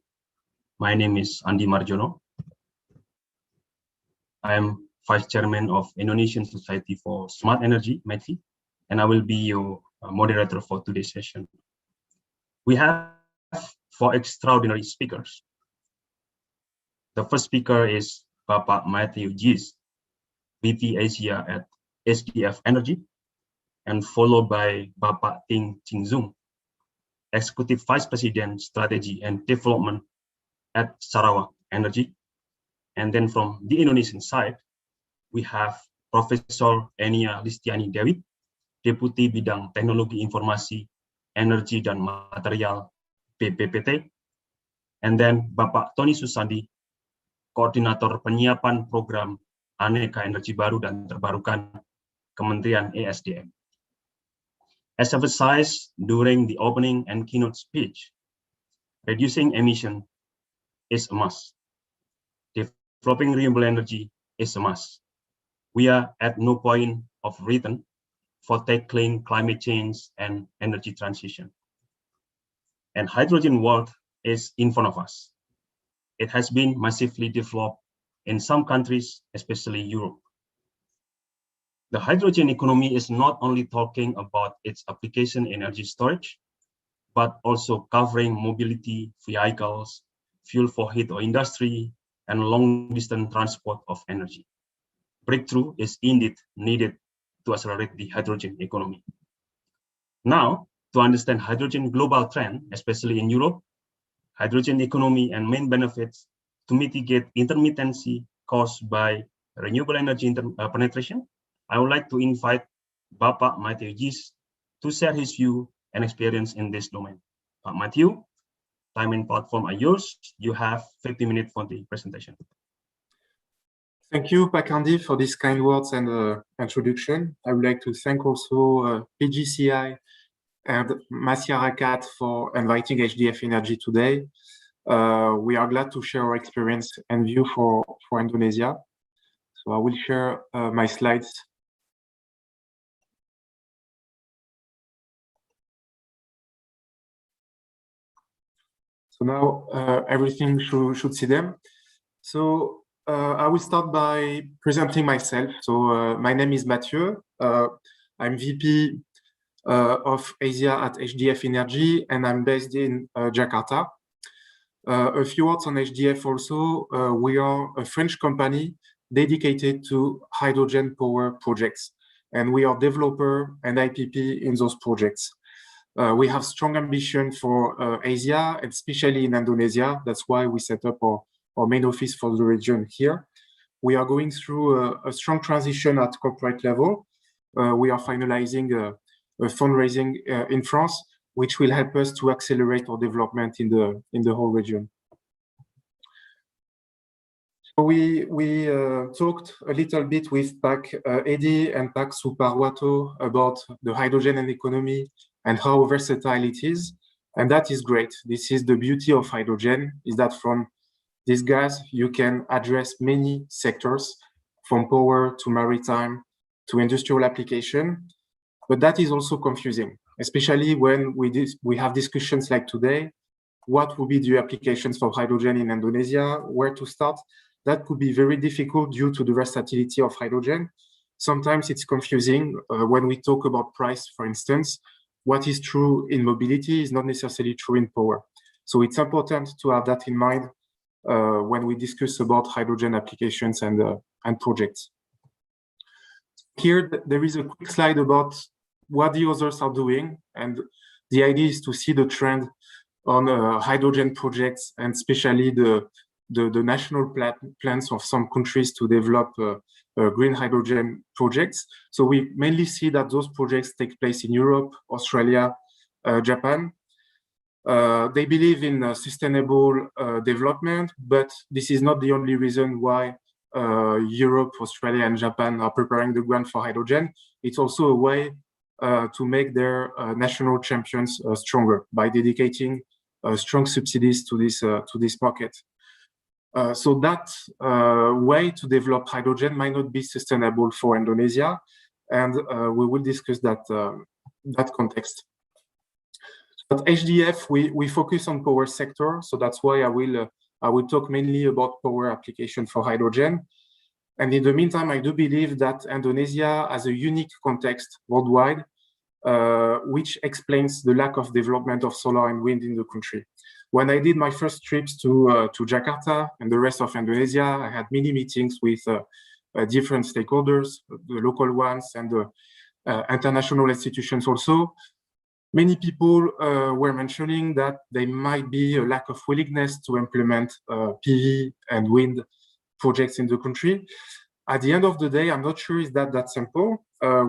My name is Andi Marjono. I am Vice Chairman of Indonesian Society for Smart Energy, METI, and I will be your moderator for today's session. We have 4 extraordinary speakers. The first speaker is Bapak Matthew Gis, VP Asia at HDF Energy, and followed by Bapak Ting Chingzung, Executive Vice President, Strategy and Development at Sarawak Energy. And then from the Indonesian side, we have Professor Enia Listiani Dewi, Deputy Bidang Teknologi Informasi, Energi dan Material BPPT. And then Bapak Tony Susandi, Koordinator Penyiapan Program Aneka Energi Baru dan Terbarukan, Kementerian ESDM. As emphasized during the opening and keynote speech, reducing emission is a must. Developing renewable energy is a must. We are at no point of return for tackling climate change and energy transition. And hydrogen world is in front of us. It has been massively developed in some countries, especially Europe. The hydrogen economy is not only talking about its application in energy storage, but also covering mobility, vehicles, fuel for heat or industry, and long-distance transport of energy. Breakthrough is indeed needed to accelerate the hydrogen economy. Now, to understand hydrogen global trend, especially in Europe, hydrogen economy and main benefits to mitigate intermittency caused by renewable energy penetration, I would like to invite Bapak Matthew Gis to share his view and experience in this domain. Matthew, time and platform are yours. You have 50 minutes for the presentation. Thank you, Pak Andy, for these kind words and introduction. I would like to thank also PJCI and Masyarakat for inviting HDF Energy today. We are glad to share our experience and view for Indonesia. So I will share my slides. So now everything should see them. So I will start by presenting myself. So my name is Mathieu. I'm VP of Asia at HDF Energy, and I'm based in Jakarta. A few words on HDF also. We are a French company dedicated to hydrogen power projects, and we are developer and IPP in those projects. We have strong ambition for Asia, especially in Indonesia. That's why we set up our main office for the region here. We are going through a strong transition at corporate level. We are finalizing a fundraising in France, which will help us to accelerate our development in the whole region. So we talked a little bit with Pak Edi and Pak Suparwato about the hydrogen and economy and how versatile it is, and that is great. This is the beauty of hydrogen, is that from this gas you can address many sectors, from power to maritime to industrial application. But that is also confusing, especially when we have discussions like today. What would be the applications for hydrogen in Indonesia? Where to start? That could be very difficult due to the versatility of hydrogen. Sometimes it's confusing when we talk about price, for instance. What is true in mobility is not necessarily true in power. So it's important to have that in mind when we discuss about hydrogen applications and projects. Here, there is a quick slide about what the others are doing. And the idea is to see the trend on hydrogen projects, and especially the national plans of some countries to develop green hydrogen projects. So we mainly see that those projects take place in Europe, Australia, Japan. They believe in sustainable development, but this is not the only reason why Europe, Australia, and Japan are preparing the ground for hydrogen. It's also a way to make their national champions stronger by dedicating strong subsidies to this market. So that way to develop hydrogen might not be sustainable for Indonesia, and we will discuss that context. At HDF, we focus on power sector, so that's why I will talk mainly about power application for hydrogen. And in the meantime, I do believe that Indonesia has a unique context worldwide, which explains the lack of development of solar and wind in the country. When I did my first trips to Jakarta and the rest of Indonesia, I had many meetings with different stakeholders, the local ones and the international institutions also. Many people were mentioning that there might be a lack of willingness to implement PV and wind projects in the country. At the end of the day, I'm not sure it's that simple.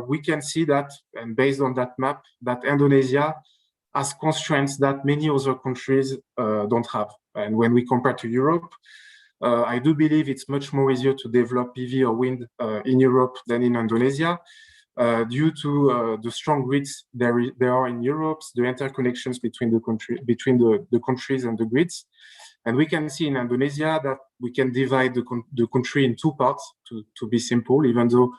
We can see that, and based on that map, that Indonesia has constraints that many other countries don't have. And when we compare to Europe, I do believe it's much more easier to develop PV or wind in Europe than in Indonesia, due to the strong grids there are in Europe, the interconnections between the countries and the grids. And we can see in Indonesia that we can divide the country in two parts to be simple, even though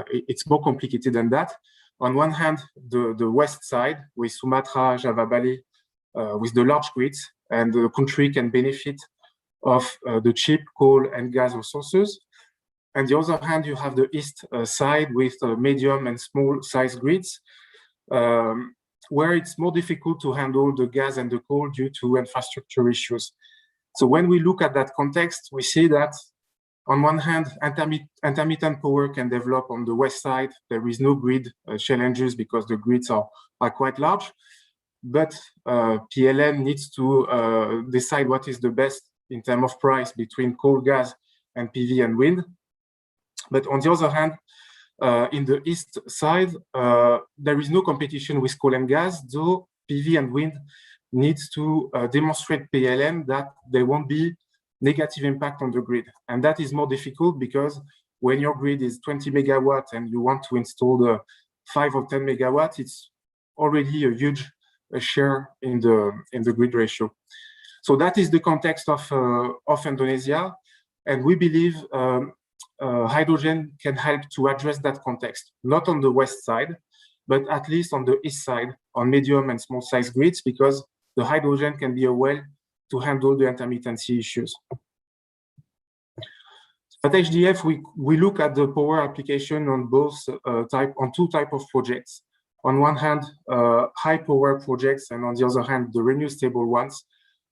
it's more complicated than that. On one hand, the west side with Sumatra, Java, Bali, with the large grids, and the country can benefit of the cheap coal and gas resources. and the other hand, you have the east side with medium and small size grids, where it's more difficult to handle the gas and the coal due to infrastructure issues. So when we look at that context, we see that on one hand, intermittent power can develop on the west side. There is no grid challenges because the grids are quite large, but PLN needs to decide what is the best in terms of price between coal, gas, and PV and wind. But on the other hand, in the east side, there is no competition with coal and gas, though PV and wind needs to demonstrate PLN that there won't be negative impact on the grid. And that is more difficult because when your grid is 20 megawatts and you want to install the 5 or 10 megawatts, it's already a huge share in the grid ratio. So that is the context of Indonesia. And we believe hydrogen can help to address that context, not on the west side, but at least on the east side, on medium and small size grids, because the hydrogen can be a well to handle the intermittency issues. At HDF, we look at the power application on both two types of projects. On one hand, high power projects, and on the other hand, the renewable ones.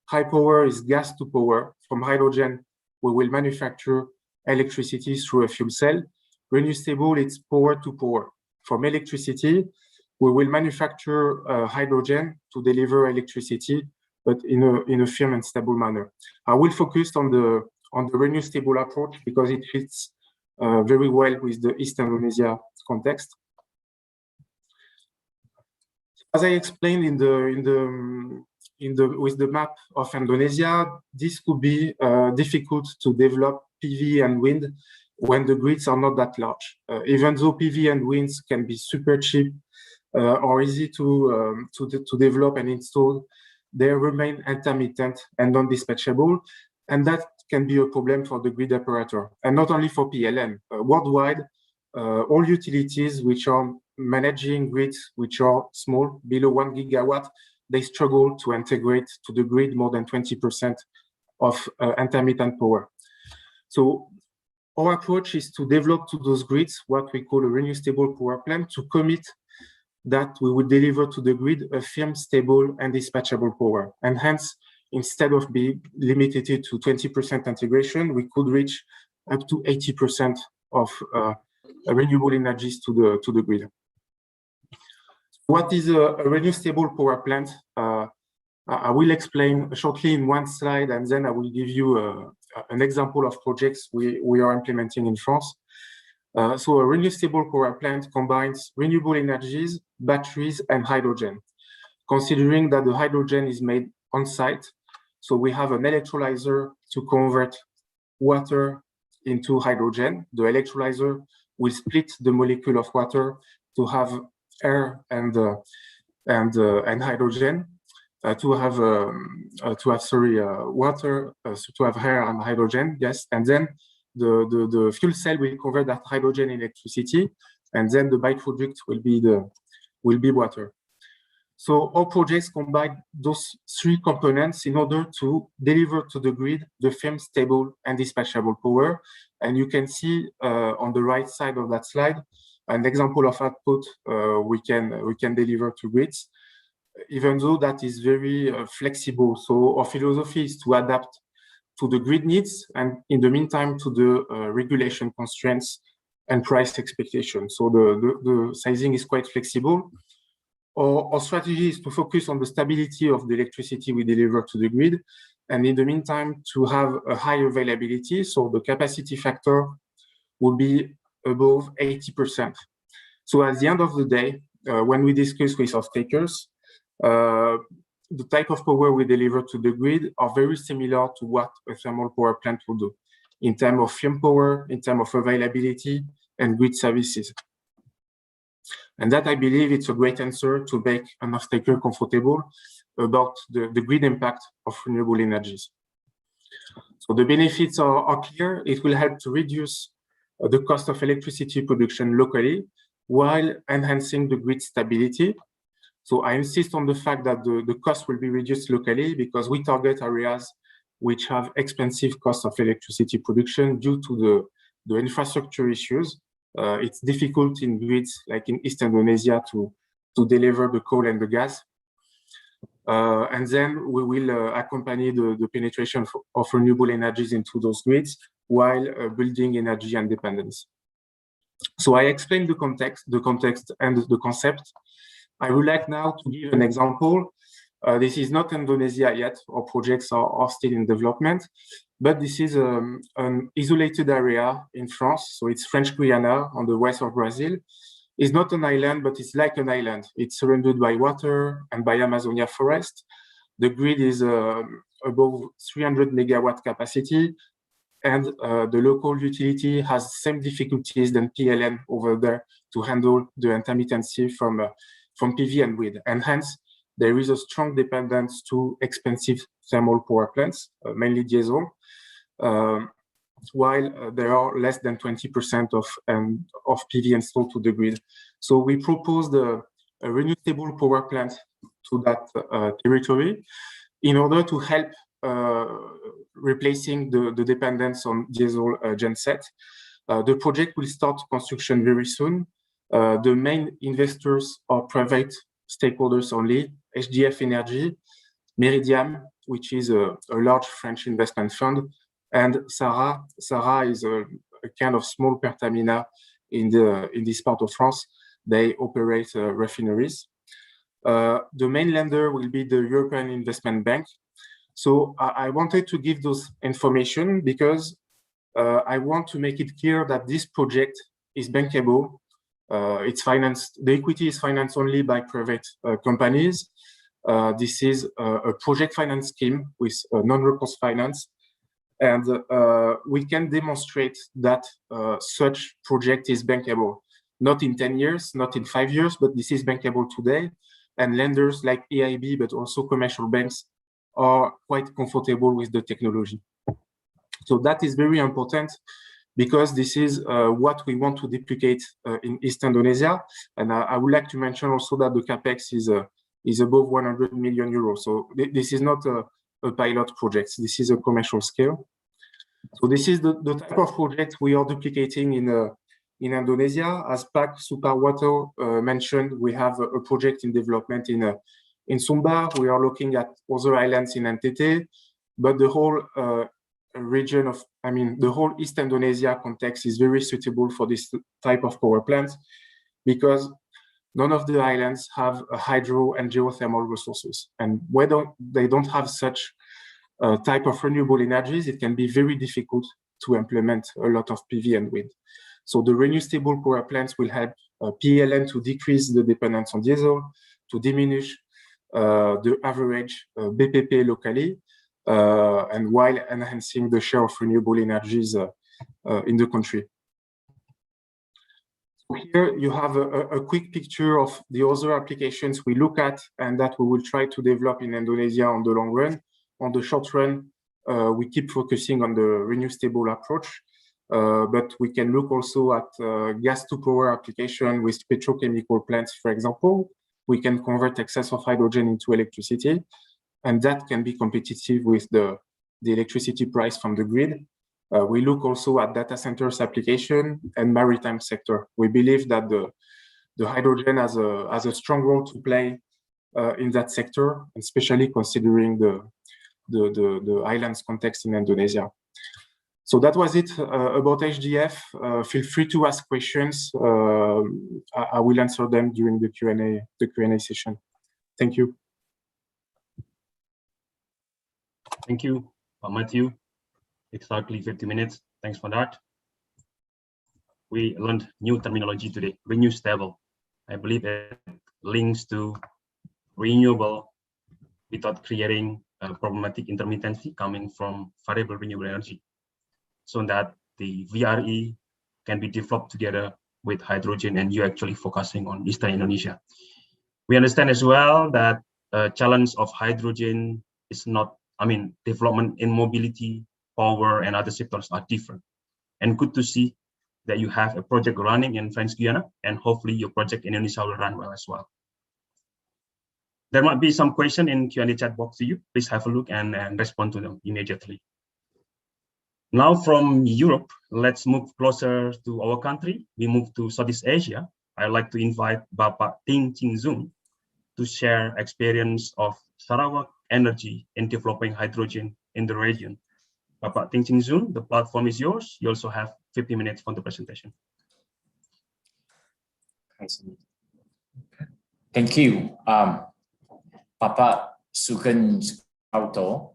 High power is gas to power. From hydrogen, we will manufacture electricity through a fuel cell. Renewable, it's power to power. From electricity, we will manufacture hydrogen to deliver electricity, but in a firm and stable manner. I will focus on the renewable approach because it fits very well with the East Indonesia context. As I explained with the map of Indonesia, this could be difficult to develop PV and wind when the grids are not that large. Even though PV and winds can be super cheap or easy to develop and install, they remain intermittent and non-dispatchable, and that can be a problem for the grid operator, and not only for PLN. Worldwide, all utilities which are managing grids which are small, below 1 gigawatt, they struggle to integrate to the grid more than 20% of intermittent power. So our approach is to develop to those grids what we call a renewable power plant, to commit that we will deliver to the grid a firm, stable, and dispatchable power. And hence, instead of being limited to 20% integration, we could reach up to 80% of renewable energies to the grid. What is a renewable power plant? I will explain shortly in one slide, and then I will give you an example of projects we are implementing in France. So a renewable power plant combines renewable energies, batteries, and hydrogen. Considering that the hydrogen is made on site, so we have an electrolyzer to convert water into hydrogen. The electrolyzer will split the molecule of water to have air and hydrogen. To have water, to have air and hydrogen, yes, and then the fuel cell will convert that hydrogen in electricity, and then the byproduct will be water. So our projects combine those three components in order to deliver to the grid the firm, stable, and dispatchable power. And you can see on the right side of that slide an example of output we can deliver to grids, even though that is very flexible. So our philosophy is to adapt to the grid needs and in the meantime to the regulation constraints and price expectations. So the sizing is quite flexible. Our strategy is to focus on the stability of the electricity we deliver to the grid, and in the meantime to have a high availability. So the capacity factor will be above 80%. So at the end of the day, when we discuss with off-takers, the type of power we deliver to the grid are very similar to what a thermal power plant will do in terms of firm power, in terms of availability, and grid services. And that, I believe, it's a great answer to make an off-taker comfortable about the grid impact of renewable energies. So the benefits are clear. It will help to reduce the cost of electricity production locally while enhancing the grid stability. So I insist on the fact that the cost will be reduced locally because we target areas which have expensive costs of electricity production due to the infrastructure issues. It's difficult in grids like in East Indonesia to deliver the coal and the gas. And then we will accompany the penetration of renewable energies into those grids while building energy independence. So I explained the context and the concept. I would like now to give an example. This is not Indonesia yet. Our projects are still in development, but this is an isolated area in France. So it's French Guiana on the west of Brazil. It's not an island, but it's like an island. It's surrounded by water and by Amazonia forest. The grid is above 300 megawatt capacity, and the local utility has same difficulties than PLN over there to handle the intermittency from PV and wind. And hence, there is a strong dependence to expensive thermal power plants, mainly diesel, while there are less than 20% of PV installed to the grid. So we proposed a renewable power plant to that territory in order to help replacing the dependence on diesel genset. The project will start construction very soon. The main investors are private stakeholders only, HDF Energy, Meridiam, which is a large French investment fund, and Sarah. Sarah is a kind of small Pertamina in this part of France. They operate refineries. The main lender will be the European Investment Bank. So I wanted to give those information because I want to make it clear that this project is bankable. It's financed, the equity is financed only by private companies. This is a project finance scheme with non-recourse finance. And we can demonstrate that such project is bankable, not in 10 years, not in 5 years, but this is bankable today. And lenders like EIB, but also commercial banks are quite comfortable with the technology. So that is very important because this is what we want to duplicate in East Indonesia. And I would like to mention also that the CapEx is above 100 million euros. So this is not a pilot project. This is a commercial scale. So this is the type of project we are duplicating in Indonesia. As Pak Suparwato mentioned, we have a project in development in Sumbar. We are looking at other islands in NTT, but the whole region of, the whole East Indonesia context is very suitable for this type of power plants because none of the islands have hydro and geothermal resources. And whether they don't have such type of renewable energies, it can be very difficult to implement a lot of PV and wind. So the renewable power plants will help PLN to decrease the dependence on diesel, to diminish the average BPP locally, and while enhancing the share of renewable energies in the country. Here you have a quick picture of the other applications we look at and that we will try to develop in Indonesia on the long run. On the short run, we keep focusing on the renewable approach, but we can look also at gas to power application with petrochemical plants, for example. We can convert excess of hydrogen into electricity, and that can be competitive with the electricity price from the grid. We look also at data centers application and maritime sector. We believe that the hydrogen has a strong role to play in that sector, especially considering the islands context in Indonesia. So that was it about HDF. Feel free to ask questions. I will answer them during the Q&A session. Thank you. Thank you, Matthew. Exactly 50 minutes. Thanks for that. We learned new terminology today, renewable. I believe it links to renewable without creating a problematic intermittency coming from variable renewable energy, so that the VRE can be developed together with hydrogen, and you're actually focusing on Eastern Indonesia. We understand as well that a challenge of hydrogen is not, development in mobility, power, and other sectors are different. And good to see that you have a project running in French Guiana, and hopefully your project in Indonesia will run well as well. There might be some question in Q&A chat box to you. Please have a look and respond to them immediately. Now from Europe, let's move closer to our country. We move to Southeast Asia. I'd like to invite Bapak Ting Ching Zung to share experience of Sarawak Energy in developing hydrogen in the region. Bapak Ting Ching Zung, the platform is yours. You also have 50 minutes for the presentation. Thank you, Bapak Sugeng Auto,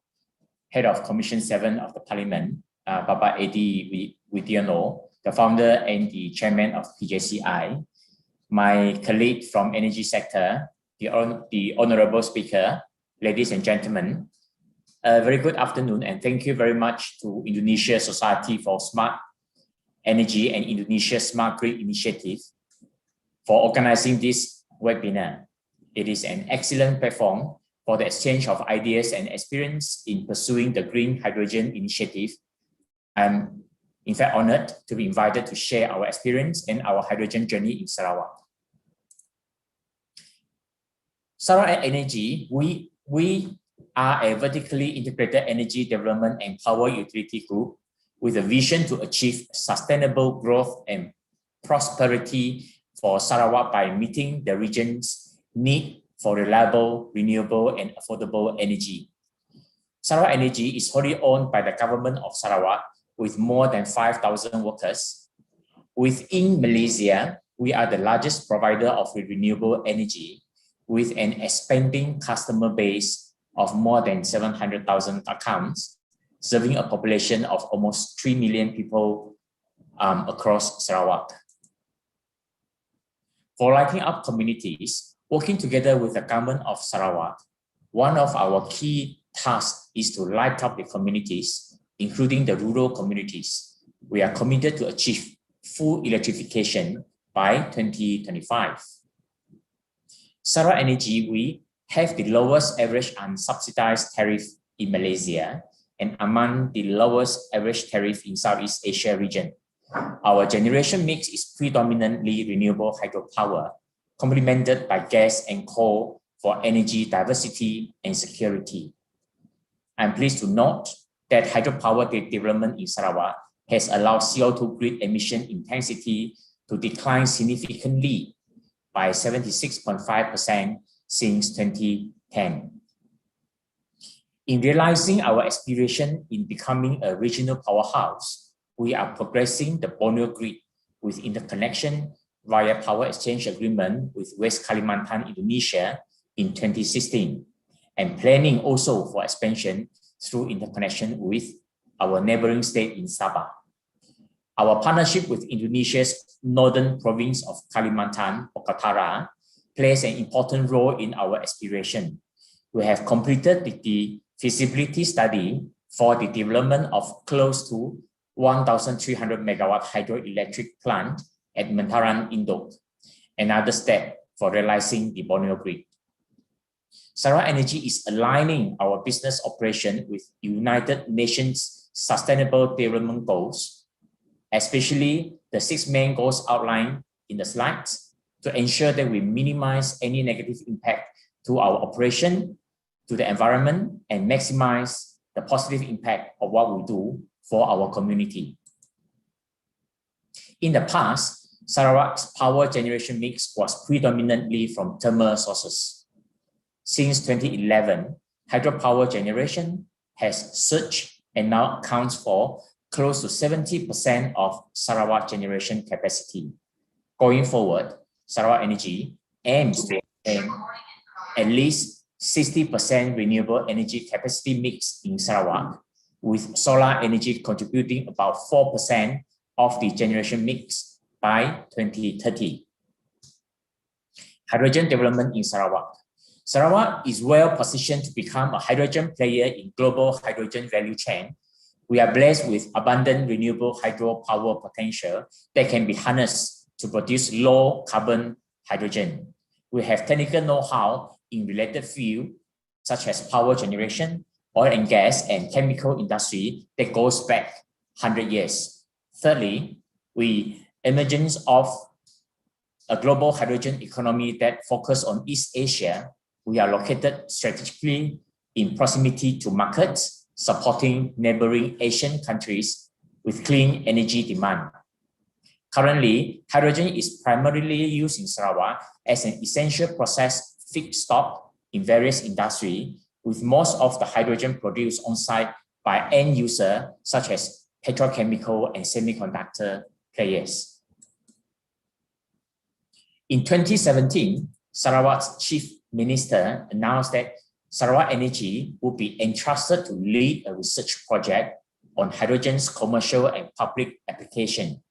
Head of Commission 7 of the Parliament, Bapak Edi Widiano, the founder and the chairman of PJCI, my colleague from energy sector, the honorable speaker, ladies and gentlemen, a very good afternoon, and thank you very much to Indonesia Society for Smart Energy and Indonesia Smart Grid Initiative for organizing this webinar. It is an excellent platform for the exchange of ideas and experience in pursuing the green hydrogen initiative. I'm in fact honored to be invited to share our experience and our hydrogen journey in Sarawak. Sarawak Energy, we are a vertically integrated energy development and power utility group with a vision to achieve sustainable growth and prosperity for Sarawak by meeting the region's need for reliable, renewable, and affordable energy. Sarawak Energy is wholly owned by the government of Sarawak with more than 5,000 workers. Within Malaysia, we are the largest provider of renewable energy with an expanding customer base of more than 700,000 accounts, serving a population of almost 3 million people across Sarawak. For lighting up communities, working together with the government of Sarawak, one of our key tasks is to light up the communities, including the rural communities. We are committed to achieve full electrification by 2025. Sarawak Energy, we have the lowest average unsubsidized tariff in Malaysia and among the lowest average tariff in Southeast Asia region. Our generation mix is predominantly renewable hydropower, complemented by gas and coal for energy diversity and security. I'm pleased to note that hydropower development in Sarawak has allowed CO2 grid emission intensity to decline significantly by 76.5% since 2010. In realizing our aspiration in becoming a regional powerhouse, we are progressing the Borneo grid with interconnection via power exchange agreement with West Kalimantan, Indonesia in 2016, and planning also for expansion through interconnection with our neighboring state in Sabah. Our partnership with Indonesia's northern province of Kalimantan, or Kaltara, plays an important role in our aspiration. We have completed the feasibility study for the development of close to 1,300 megawatt hydroelectric plant at Mentaran, Indok, another step for realizing the Borneo grid. Sarawak Energy is aligning our business operation with United Nations Sustainable Development Goals, especially the 6 main goals outlined in the slides, to ensure that we minimize any negative impact to our operation, to the environment, and maximize the positive impact of what we do for our community. In the past, Sarawak's power generation mix was predominantly from thermal sources. Since 2011, hydropower generation has surged and now accounts for close to 70% of Sarawak generation capacity. Going forward, Sarawak Energy aims to attain at least 60% renewable energy capacity mix in Sarawak, with solar energy contributing about 4% of the generation mix by 2030. Hydrogen development in Sarawak. Sarawak is well positioned to become a hydrogen player in global hydrogen value chain. We are blessed with abundant renewable hydropower potential that can be harnessed to produce low carbon hydrogen. We have technical know-how in related fields such as power generation, oil and gas, and chemical industry that goes back 100 years. Thirdly, emergence of a global hydrogen economy that focuses on East Asia. We are located strategically in proximity to markets, supporting neighboring Asian countries with clean energy demand. Currently, hydrogen is primarily used in Sarawak as an essential process feedstock in various industries, with most of the hydrogen produced on-site by end users such as petrochemical and semiconductor players. In 2017, Sarawak's Chief Minister announced that Sarawak Energy would be entrusted to lead a research project on hydrogen's commercial and public application.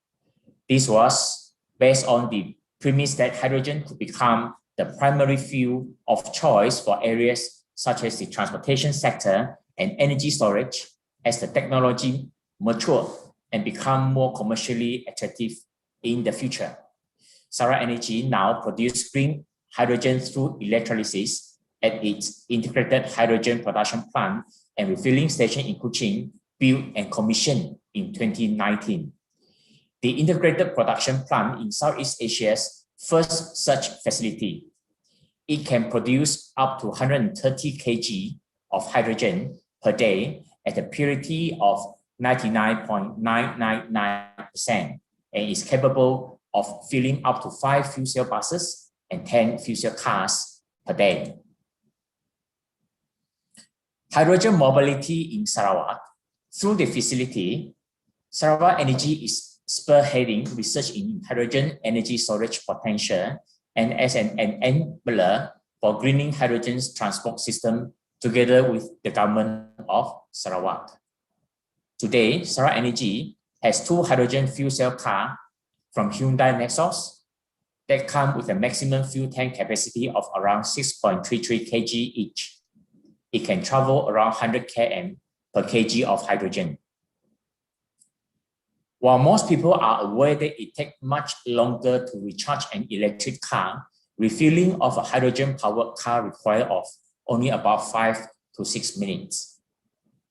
This was based on the premise that hydrogen could become the primary fuel of choice for areas such as the transportation sector and energy storage as the technology mature and become more commercially attractive in the future. Sarawak Energy now produces green hydrogen through electrolysis at its integrated hydrogen production plant and refilling station in Kuching, built and commissioned in 2019. The integrated production plant in Southeast Asia's first such facility. It can produce up to 130 kg of hydrogen per day at a purity of 99.999% and is capable of filling up to 5 fuel cell buses and 10 fuel cell cars per day. Hydrogen mobility in Sarawak. Through the facility, Sarawak Energy is spearheading research in hydrogen energy storage potential and as an enabler for greening hydrogen's transport system together with the government of Sarawak. Today, Sarawak Energy has 2 hydrogen fuel cell cars from Hyundai Nexus that come with a maximum fuel tank capacity of around 6.33 kg each. It can travel around 100 km per kg of hydrogen. While most people are aware that it takes much longer to recharge an electric car, refilling of a hydrogen-powered car requires of only about 5 to 6 minutes.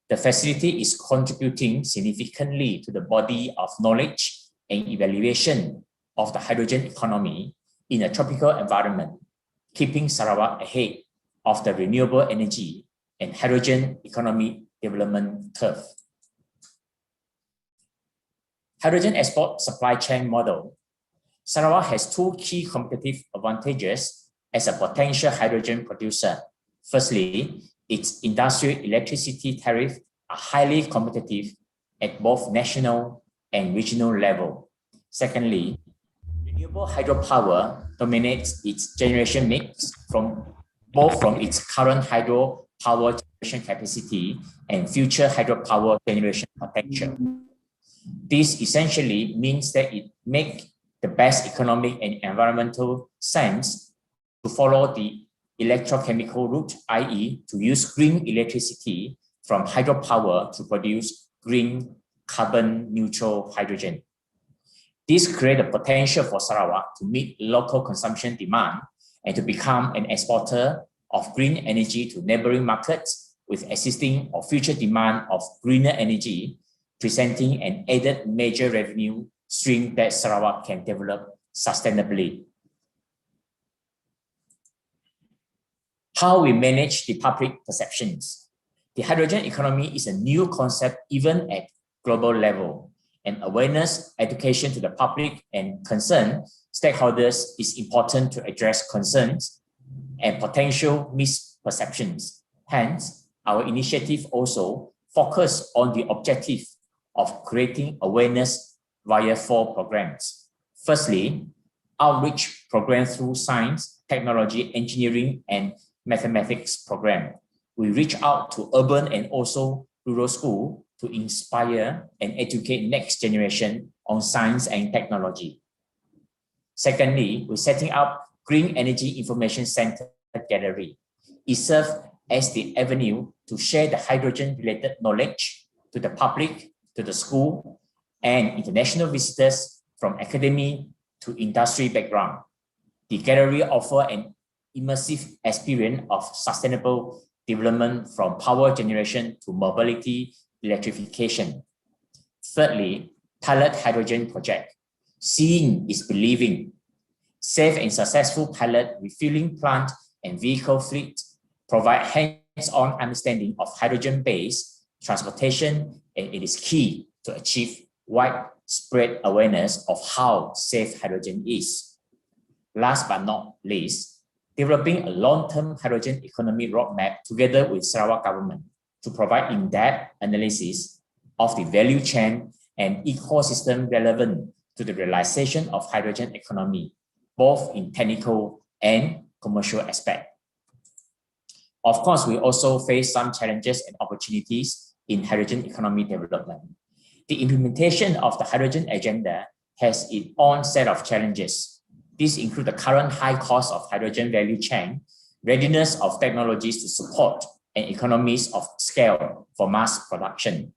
The facility is contributing significantly to the body of knowledge and evaluation of the hydrogen economy in a tropical environment, keeping Sarawak ahead of the renewable energy and hydrogen economy development curve. Hydrogen export supply chain model. Sarawak has 2 key competitive advantages as a potential hydrogen producer. Firstly, its industrial electricity tariffs are highly competitive at both national and regional level. Secondly, renewable hydropower dominates its generation mix from its current hydropower generation capacity and future hydropower generation potential. This essentially means that it makes the best economic and environmental sense to follow the electrochemical route, i.e. to use green electricity from hydropower to produce green carbon neutral hydrogen. This creates the potential for Sarawak to meet local consumption demand and to become an exporter of green energy to neighboring markets with existing or future demand of greener energy, presenting an added major revenue stream that Sarawak can develop sustainably. How we manage the public perceptions. The hydrogen economy is a new concept even at global level, and awareness, education to the public and concerned stakeholders is important to address concerns and potential misperceptions. Hence, our initiative also focus on the objective of creating awareness via 4 programs. Firstly, outreach program through science, technology, engineering, and mathematics program. We reach out to urban and also rural schools to inspire and educate next generation on science and technology. Secondly, we're setting up Green Energy Information Center Gallery. It serves as the avenue to share the hydrogen-related knowledge to the public, to the school, and international visitors from academy to industry background. The gallery offers an immersive experience of sustainable development from power generation to mobility electrification. Thirdly, pilot hydrogen project. Seeing is believing. Safe and successful pilot refilling plant and vehicle fleet provide hands-on understanding of hydrogen-based transportation, and it is key to achieve widespread awareness of how safe hydrogen is. Last but not least, developing a long-term hydrogen economy roadmap together with Sarawak government to provide in-depth analysis of the value chain and ecosystem relevant to the realization of hydrogen economy, both in technical and commercial aspect. Of course, we also face some challenges and opportunities in hydrogen economy development. The implementation of the hydrogen agenda has its own set of challenges. These include the current high cost of hydrogen value chain, readiness of technologies to support, and economies of scale for mass production.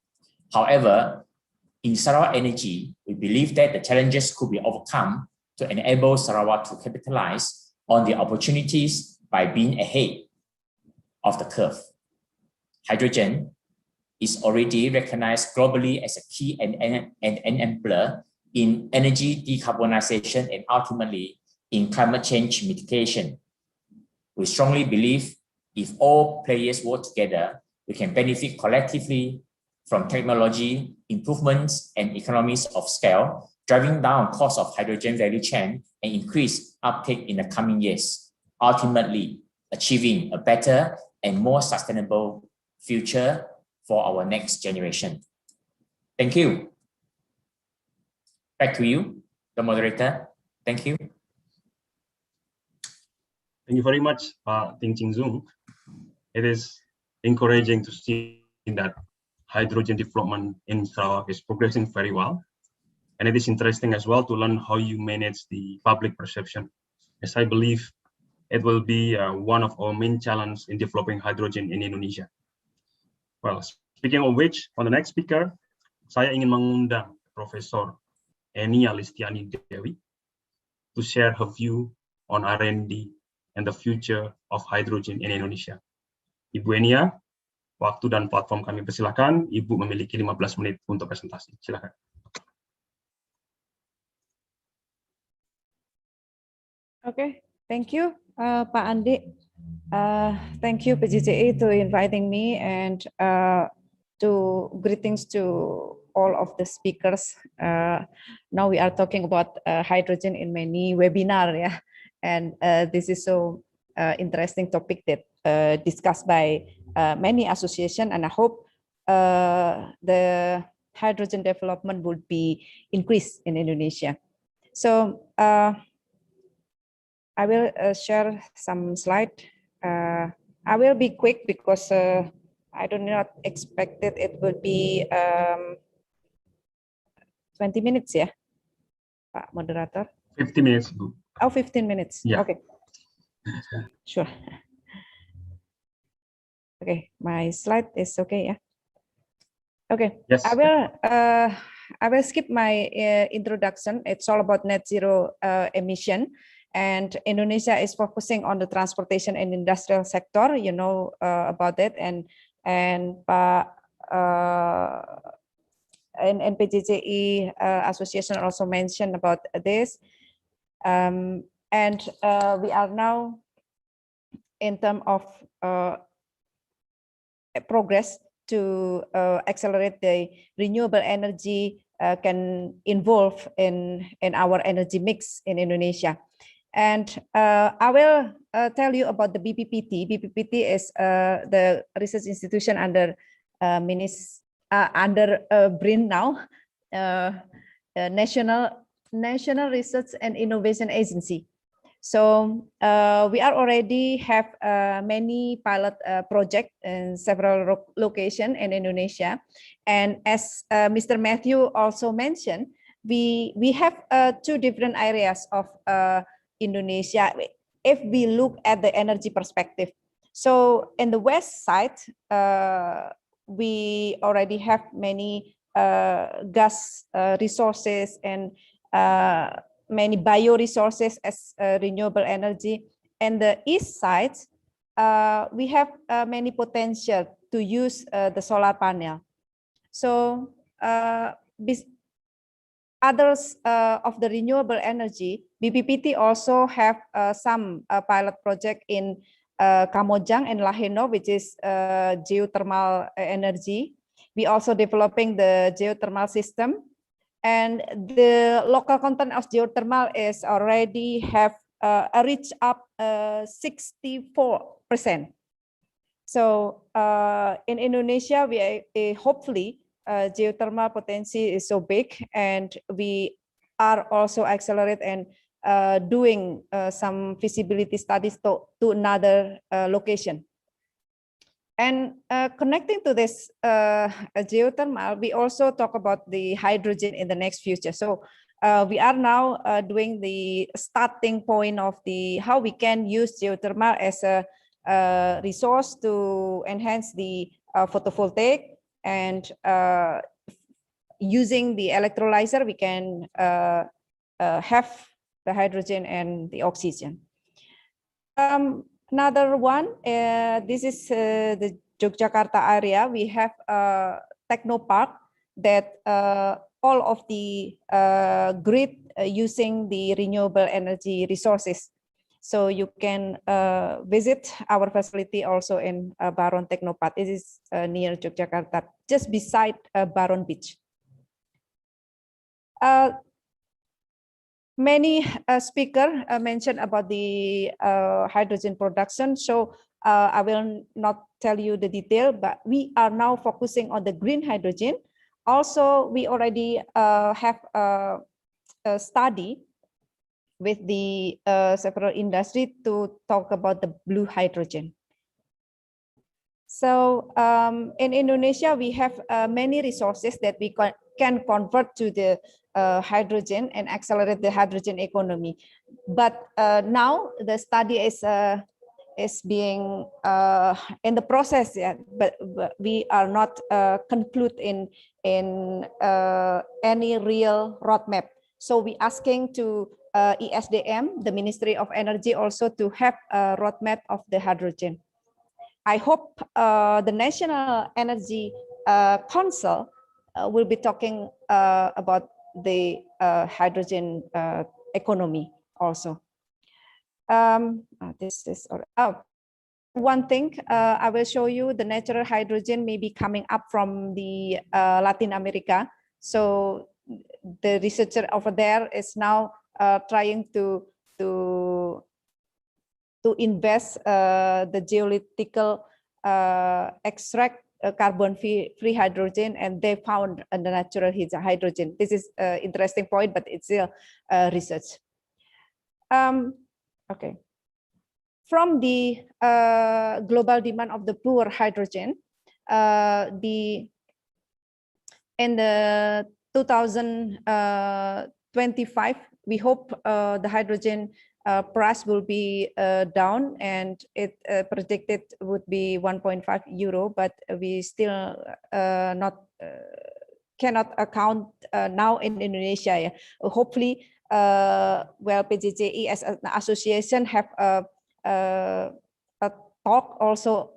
However, in Sarawak Energy, we believe that the challenges could be overcome to enable Sarawak to capitalize on the opportunities by being ahead of the curve. Hydrogen is already recognized globally as a key enabler in energy decarbonization and ultimately in climate change mitigation. We strongly believe if all players work together, we can benefit collectively from technology improvements and economies of scale, driving down cost of hydrogen value chain and increase uptake in the coming years, ultimately achieving a better and more sustainable future for our next generation. Thank you. Back to you, the moderator. Thank you. Thank you very much, Ting Ching Zung. It is encouraging to see that hydrogen development in Sarawak is progressing very well. And it is interesting as well to learn how you manage the public perception, as I believe it will be one of our main challenges in developing hydrogen in Indonesia. Well, speaking of which, on the next speaker, saya ingin mengundang Profesor Enia Listiani Dewi to share her view on R&D and the future of hydrogen in Indonesia. Ibu Enia, waktu dan platform kami persilakan. Ibu memiliki 15 menit untuk presentasi. Silakan. Okay, thank you, Pak Andi. Thank you, PJCI, to inviting me, and to greetings to all of the speakers. Now we are talking about hydrogen in many webinar, yeah, and this is so interesting topic that discussed by many associations, and I hope the hydrogen development would be increased in Indonesia. So I will share some slide. I will be quick because I do not expect that it will be 20 minutes, yeah, Pak Moderator? 50 minutes. Oh, 15 minutes. Yeah. Okay. Sure. Okay, my slide is okay, yeah. Okay. Yes. I will skip my introduction. It's all about net zero emission, and Indonesia is focusing on the transportation and industrial sector. You know about that, and PJCI association also mentioned about this, and we are now in terms of progress to accelerate the renewable energy can involve in our energy mix in Indonesia. And I will tell you about the BPPT. BPPT is the research institution under BRIN now, National Research and Innovation Agency. So we are already have many pilot projects in several locations in Indonesia. And as Mr. Matthew also mentioned, we have two different areas of Indonesia if we look at the energy perspective. So in the west side, we already have many gas resources and many bioresources as renewable energy. And the east side, we have many potential to use the solar panel. So others of the renewable energy, BPPT also have some pilot project in Kamojang and Laheno, which is geothermal energy. We also developing the geothermal system And the local content of geothermal is already have reached up 64%. So in Indonesia, we hopefully geothermal potential is so big, and we are also accelerate and doing some feasibility studies to another location. And connecting to this geothermal, we also talk about the hydrogen in the next future. So we are now doing the starting point of the how we can use geothermal as a resource to enhance the photovoltaic, and using the electrolyzer, we can have the hydrogen and the oxygen. Another one, this is the Yogyakarta area. We have a technopark that all of the grid using the renewable energy resources. So you can visit our facility also in Baron Technopark. It is near Yogyakarta, just beside Baron Beach. Many speakers mentioned about the hydrogen production. So I will not tell you the detail, but we are now focusing on the green hydrogen. Also, we already have a study with the several industry to talk about the blue hydrogen. So in Indonesia, we have many resources that we can convert to the hydrogen and accelerate the hydrogen economy. But now the study is being in the process yet, but we are not conclude in any real roadmap. So we asking to ESDM, the Ministry of Energy, also to have a roadmap of the hydrogen. I hope the National Energy Council will be talking about the hydrogen economy also. This is one thing I will show you. The natural hydrogen may be coming up from the Latin America. So the researcher over there is now trying to invest the geological extract carbon-free hydrogen, and they found the natural hydrogen. This is an interesting point, but it's still research. Okay. From the global demand of the pure hydrogen, in the 2025, we hope the hydrogen price will be down, and it predicted would be 1.5 euro, but we still cannot account now in Indonesia. Yeah. Hopefully, well, PJCI as an association have a talk also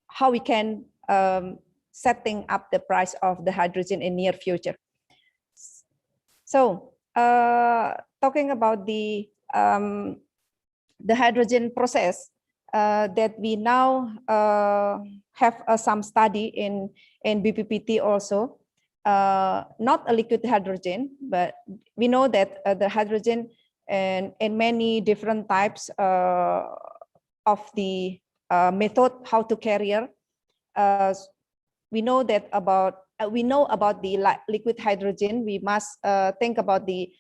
how we can setting up the price of the hydrogen in near future. So talking about the hydrogen process that we now have some study in BPPT also, not a liquid hydrogen, but we know that the hydrogen and many different types of the method how to carrier. We know that about the liquid hydrogen. We must think about the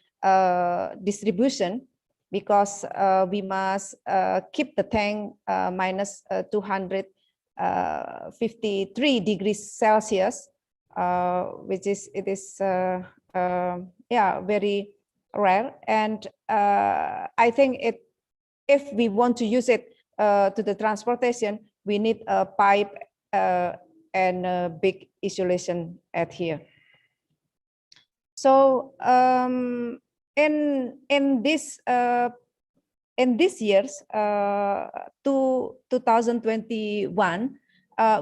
distribution, because we must keep the tank minus 253 degrees Celsius, which is yeah, very rare. And I think if we want to use it to the transportation, we need a pipe and a big insulation at here. So in this year's 2021,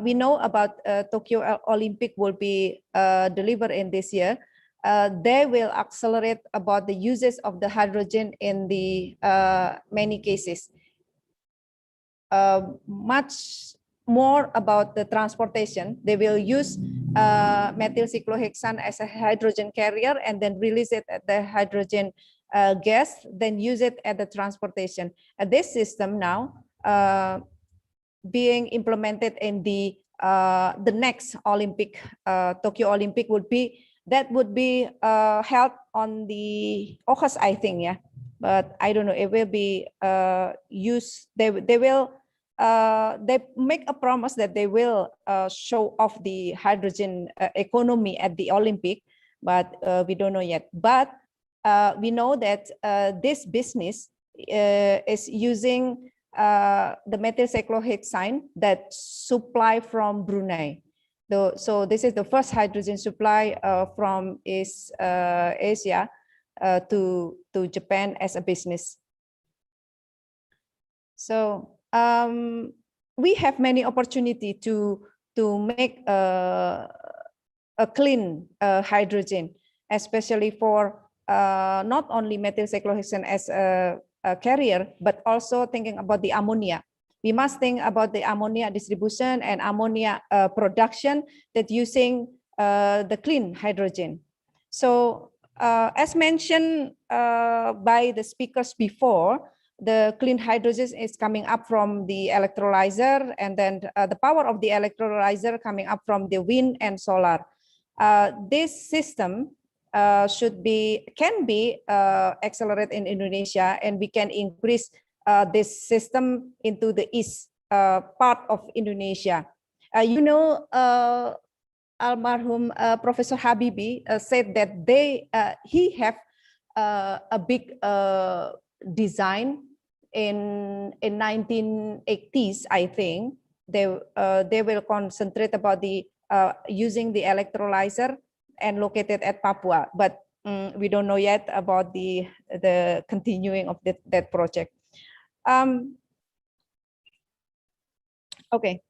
we know about Tokyo Olympic will be delivered in this year. They will accelerate about the uses of the hydrogen in the many cases. Much more about the transportation. They will use methyl cyclohexane as a hydrogen carrier and then release it at the hydrogen gas, then use it at the transportation. This system now being implemented in the next Olympic, Tokyo Olympic would be held on the August, I think, yeah. But I don't know, it will be used, they make a promise that they will show off the hydrogen economy at the Olympic, but we don't know yet. But we know that this business is using the methyl cyclohexane that supply from Brunei. So this is the first hydrogen supply from Asia to Japan as a business. So we have many opportunity to make a clean hydrogen, especially for not only methyl cyclohexane as a carrier, but also thinking about the ammonia. We must think about the ammonia distribution and ammonia production that using the clean hydrogen. So as mentioned by the speakers before, the clean hydrogen is coming up from the electrolyzer, and then the power of the electrolyzer coming up from the wind and solar. This system can be accelerated in Indonesia, and we can increase this system into the east part of Indonesia. Almarhum Professor Habibie said that he have a big design in 1980s. I think they will concentrate about the using the electrolyzer and located at Papua, but we don't know yet about the continuing of that project. Okay,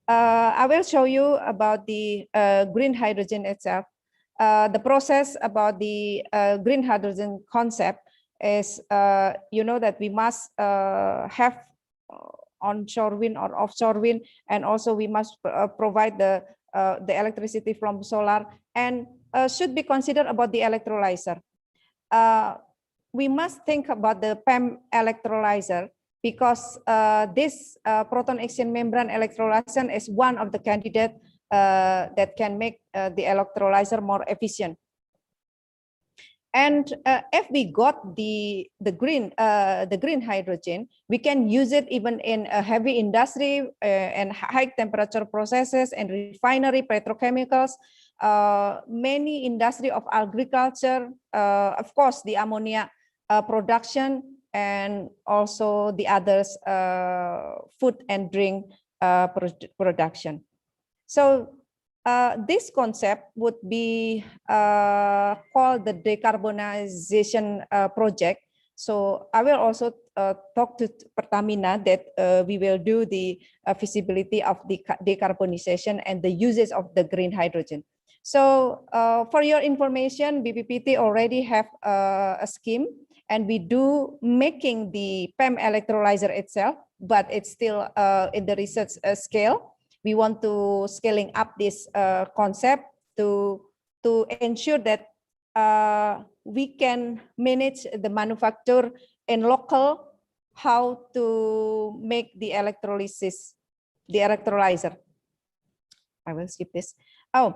I will show you about the green hydrogen itself. The process about the green hydrogen concept is, you know, that we must have onshore wind or offshore wind, and also we must provide the electricity from solar, and should be considered about the electrolyzer. We must think about the PEM electrolyzer, because this proton exchange membrane electrolyzer is one of the candidates that can make the electrolyzer more efficient. And if we got the green hydrogen, we can use it even in a heavy industry and high temperature processes and refinery, petrochemicals, many industry of agriculture, of course the ammonia production, and also the others food and drink production. So this concept would be called the decarbonization project. So I will also talk to Pertamina that we will do the feasibility of the decarbonization and the uses of the green hydrogen. So for your information, BPPT already have a scheme, and we do making the PEM electrolyzer itself, but it's still in the research scale. We want to scaling up this concept to ensure that we can manage the manufacture in local, how to make the electrolysis, the electrolyzer. I will skip this. Oh,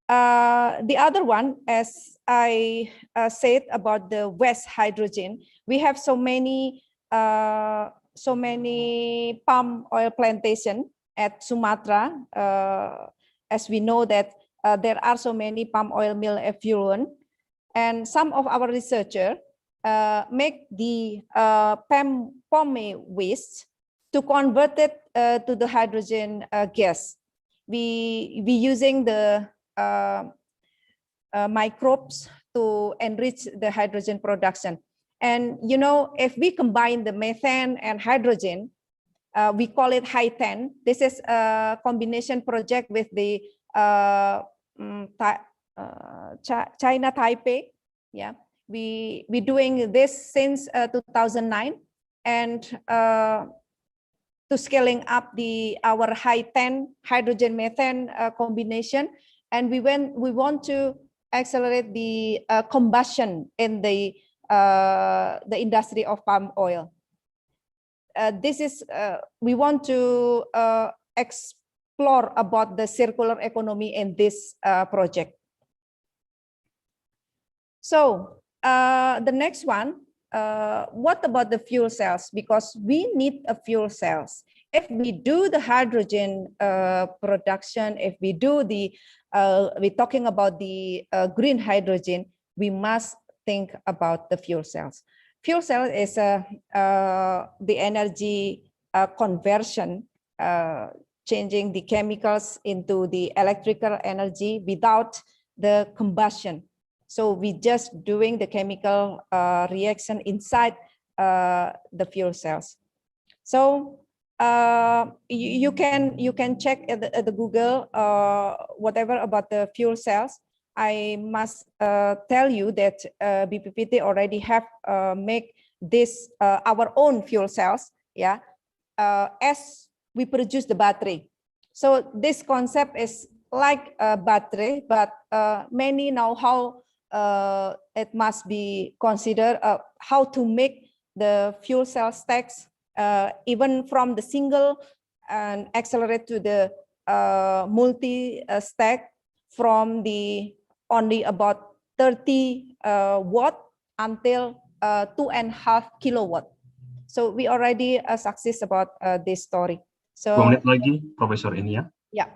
the other one, as I said about the waste hydrogen, we have so many palm oil plantation at Sumatra, as we know that there are so many palm oil mill effluent, and some of our researchers make the palm waste to convert it to the hydrogen gas. We using the microbes to enrich the hydrogen production. And you know, if we combine the methane and hydrogen, we call it HY10. This is a combination project with the China Taipei. Yeah, we doing this since 2009, and to scaling up our high-10 hydrogen methane combination, and we want to accelerate the combustion in the industry of palm oil. We want to explore about the circular economy in this project. So the next one, what about the fuel cells? Because we need a fuel cells. If we do the hydrogen production, if we do we're talking about the green hydrogen, we must think about the fuel cells. Fuel cell is the energy conversion, changing the chemicals into the electrical energy without the combustion. So we just doing the chemical reaction inside the fuel cells. So you can check at the Google whatever about the fuel cells. I must tell you that BPPT already have make this our own fuel cells, yeah, as we produce the battery. So this concept is like a battery, but many know how it must be considered how to make the fuel cell stacks, even from the single and accelerate to the multi stack from the only about 30 watt until 2.5 kilowatt. So we already success about this story. So 2 menit lagi, Professor Enia. Yeah,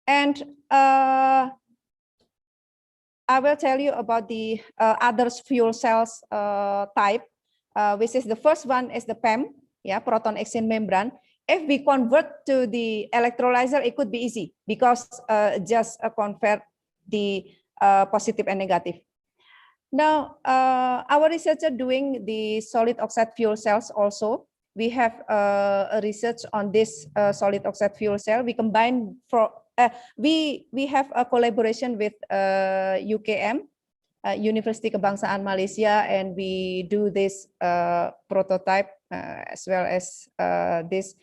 and I will tell you about the other fuel cells type, which is the first one is the PEM, yeah, proton exchange membrane. If we convert to the electrolyzer, it could be easy because just convert the positive and negative. Now, our researcher doing the solid oxide fuel cells also. We have a research on this solid oxide fuel cell. We combine we have a collaboration with UKM, University Kebangsaan Malaysia, and we do this prototype as well as this.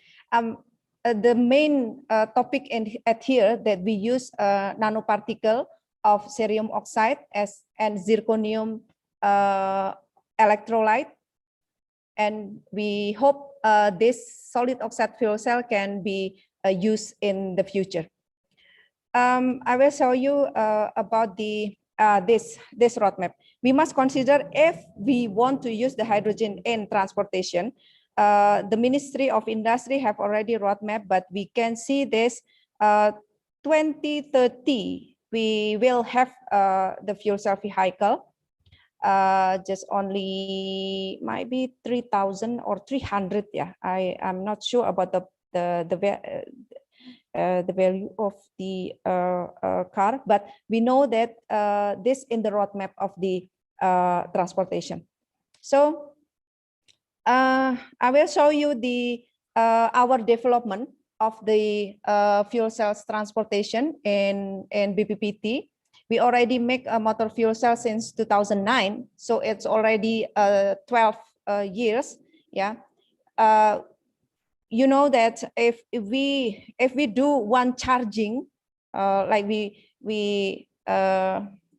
The main topic at here that we use nanoparticle of cerium oxide and zirconium electrolyte, and we hope this solid oxide fuel cell can be used in the future. I will show you about the this roadmap. We must consider if we want to use the hydrogen in transportation. The Ministry of Industry have already roadmap, but we can see this 2030 we will have the fuel cell vehicle. Just only maybe 3,000 or 300. Yeah, I'm not sure about the value of the car, but we know that this in the roadmap of the transportation. So I will show you the our development of the fuel cells transportation in BPPT. We already make a motor fuel cell since 2009, so it's already 12 years. Yeah, you know that if we do one charging, like we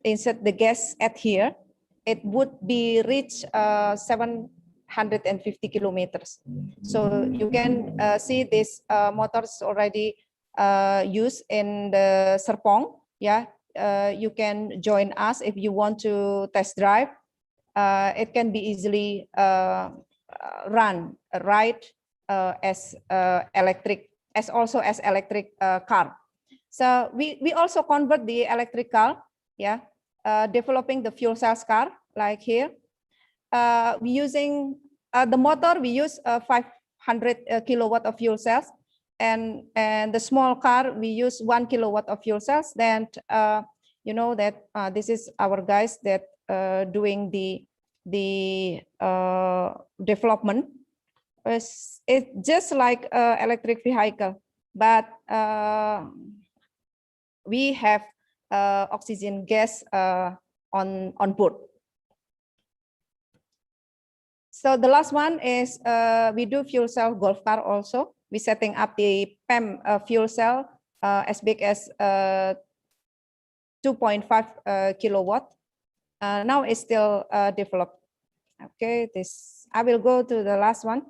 insert the gas at here, it would be reach 750 kilometers. So you can see this motors already used in the Serpong. Yeah. You can join us if you want to test drive. It can be easily ride as electric, as also as electric car. So we also convert the electric car, yeah, developing the fuel cells car like here. We using the motor, we use 500 kilowatt of fuel cells. And the small car, we use 1 kilowatt of fuel cells. Then you know that this is our guys that doing the development. It's just like electric vehicle, but we have oxygen gas on board. So the last one is we do fuel cell golf car also. We're setting up the PEM fuel cell as big as 2.5 kilowatt. Now it's still developed. Okay, this I will go to the last one.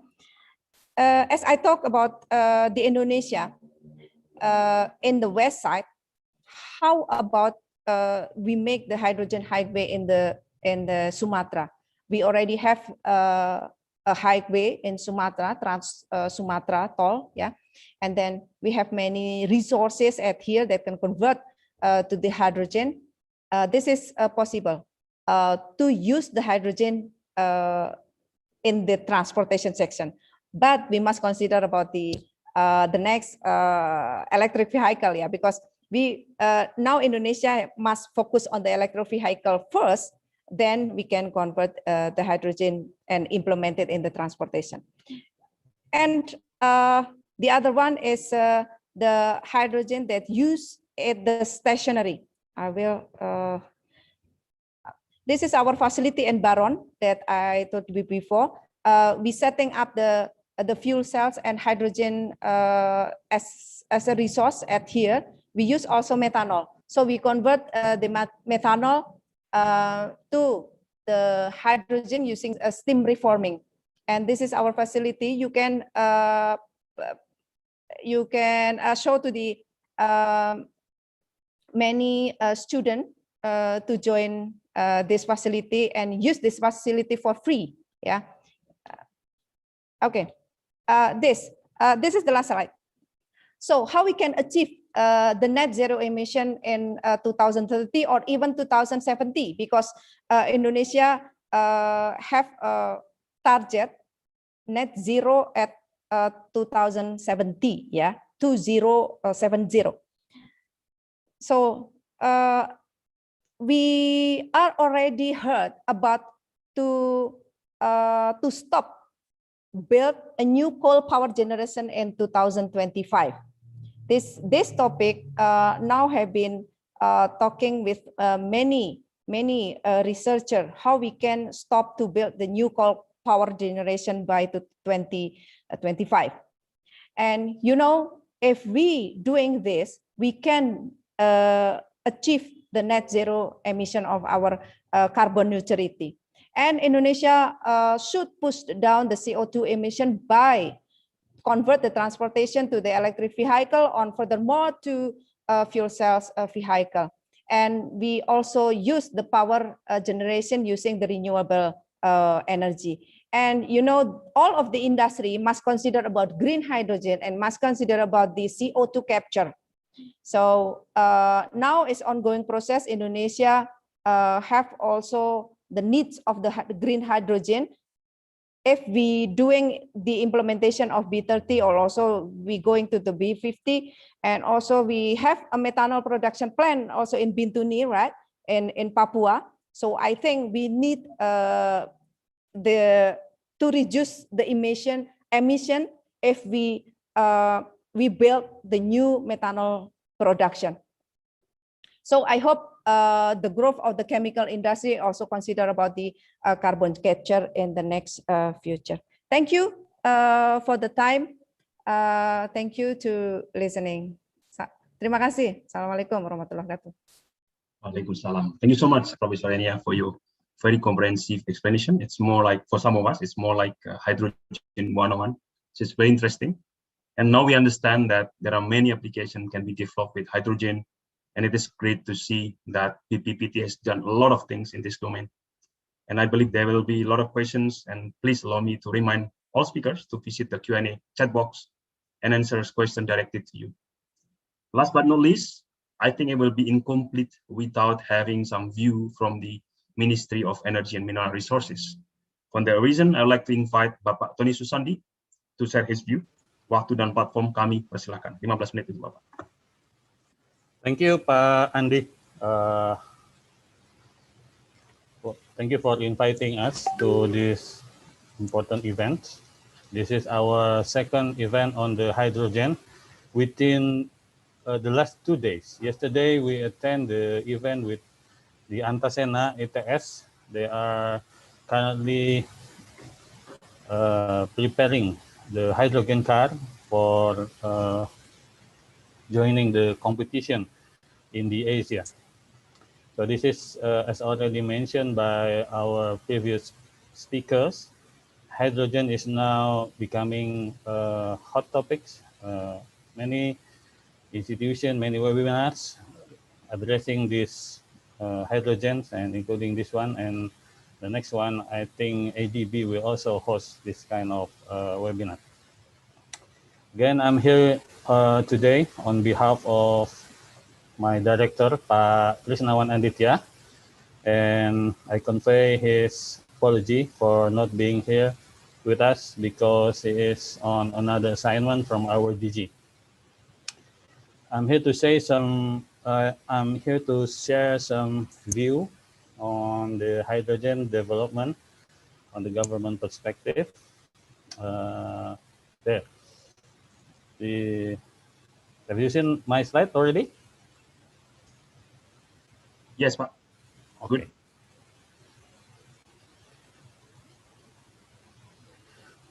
As I talk about the Indonesia in the west side, how about we make the hydrogen highway in the Sumatra? We already have a highway in Sumatra, Trans Sumatra toll, yeah, and then we have many resources at here that can convert to the hydrogen. This is possible to use the hydrogen in the transportation section, but we must consider about the next electric vehicle, yeah, because we now Indonesia must focus on the electric vehicle first. Then we can convert the hydrogen and implement it in the transportation. And the other one is the hydrogen that used at the stationary. I will. This is our facility in Baron that I told you before. We setting up the fuel cells and hydrogen as a resource at here. We use also methanol. So we convert the methanol to the hydrogen using a steam reforming, and this is our facility. You can show to the many students to join this facility and use this facility for free. Yeah. Okay. This is the last slide. So how we can achieve the net zero emission in 2030 or even 2070, because Indonesia have a target net zero at 2070, yeah, 2070. So we are already heard about to stop build a new coal power generation in 2025. This topic now have been talking with many researchers how we can stop to build the new coal power generation by 2025. And you know, if we doing this, we can achieve the net zero emission of our carbon neutrality. And Indonesia should push down the CO2 emission by convert the transportation to the electric vehicle, on furthermore to fuel cells vehicle. And we also use the power generation using the renewable energy. And you know, all of the industry must consider about green hydrogen and must consider about the CO2 capture. So now it's ongoing process. Indonesia have also the needs of the green hydrogen. If we doing the implementation of B30, or also we going to the B50, and also we have a methanol production plant also in Bintuni, right, in Papua. So I think we need to reduce the emission if we build the new methanol production. So I hope the growth of the chemical industry also consider about the carbon capture in the next future. Thank you for the time. Thank you to listening. Terima kasih. Assalamualaikum warahmatullahi wabarakatuh. Waalaikumsalam. Thank you so much, Professor Enia, for your very comprehensive explanation. It's more like, for some of us, it's more like hydrogen 101. So it's very interesting. And now we understand that there are many applications can be developed with hydrogen. And it is great to see that PPPT has done a lot of things in this domain. And I believe there will be a lot of questions. And please allow me to remind all speakers to visit the Q&A chat box and answer questions directed to you. Last but not least, I think it will be incomplete without having some view from the Ministry of Energy and Mineral Resources. For that reason, I would like to invite Bapak Tony Susandi to share his view. Waktu dan platform kami persilakan. 15 menit itu, Bapak. Thank you, Pak Andi. Thank you for inviting us to this important event. This is our second event on the hydrogen within the last 2 days. Yesterday, we attend the event with the Antasena ETS. They are currently preparing the hydrogen car for joining the competition in the Asia. So this is, as already mentioned by our previous speakers, hydrogen is now becoming hot topics. Many institutions, many webinars addressing this hydrogens, and including this one and the next one. I think ADB will also host this kind of webinar. Again, I'm here today on behalf of my director, Pak Krisnawan Anditya, and I convey his apology for not being here with us because he is on another assignment from our DG. I'm here to say I'm here to share some view on the hydrogen development on the government perspective. There. Have you seen my slide already? Yes, Pak. Okay.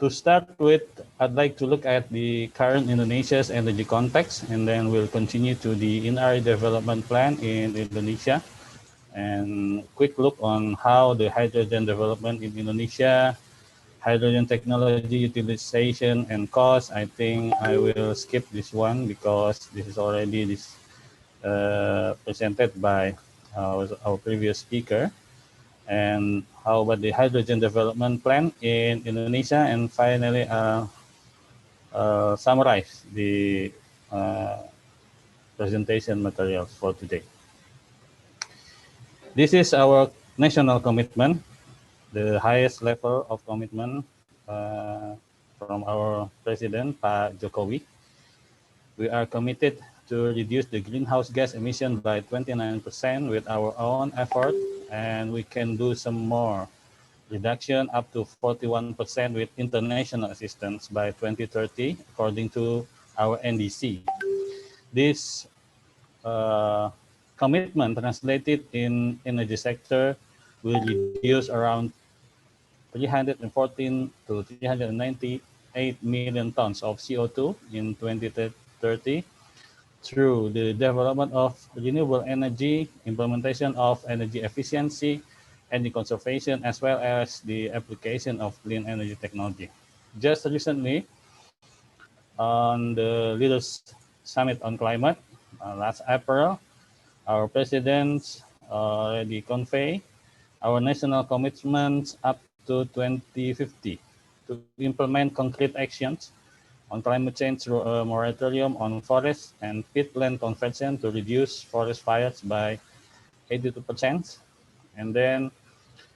To start with, I'd like to look at the current Indonesia's energy context, and then we'll continue to the in-area development plan in Indonesia, and quick look on how the hydrogen development in Indonesia, hydrogen technology utilization and cost. I think I will skip this one because this is already presented by our previous speaker. And how about the hydrogen development plan in Indonesia, and finally summarize the presentation materials for today. This is our national commitment, the highest level of commitment from our President, Pak Jokowi. We are committed to reduce the greenhouse gas emission by 29% with our own effort, and we can do some more reduction up to 41% with international assistance by 2030, according to our NDC. This commitment translated in energy sector will reduce around 314 to 398 million tons of CO2 in 2030 through the development of renewable energy, implementation of energy efficiency, energy conservation, as well as the application of clean energy technology. Just recently, on the Leaders Summit on Climate, last April, our presidents already convey our national commitments up to 2050 to implement concrete actions on climate change through a moratorium on forest and peatland conversion to reduce forest fires by 82%, and then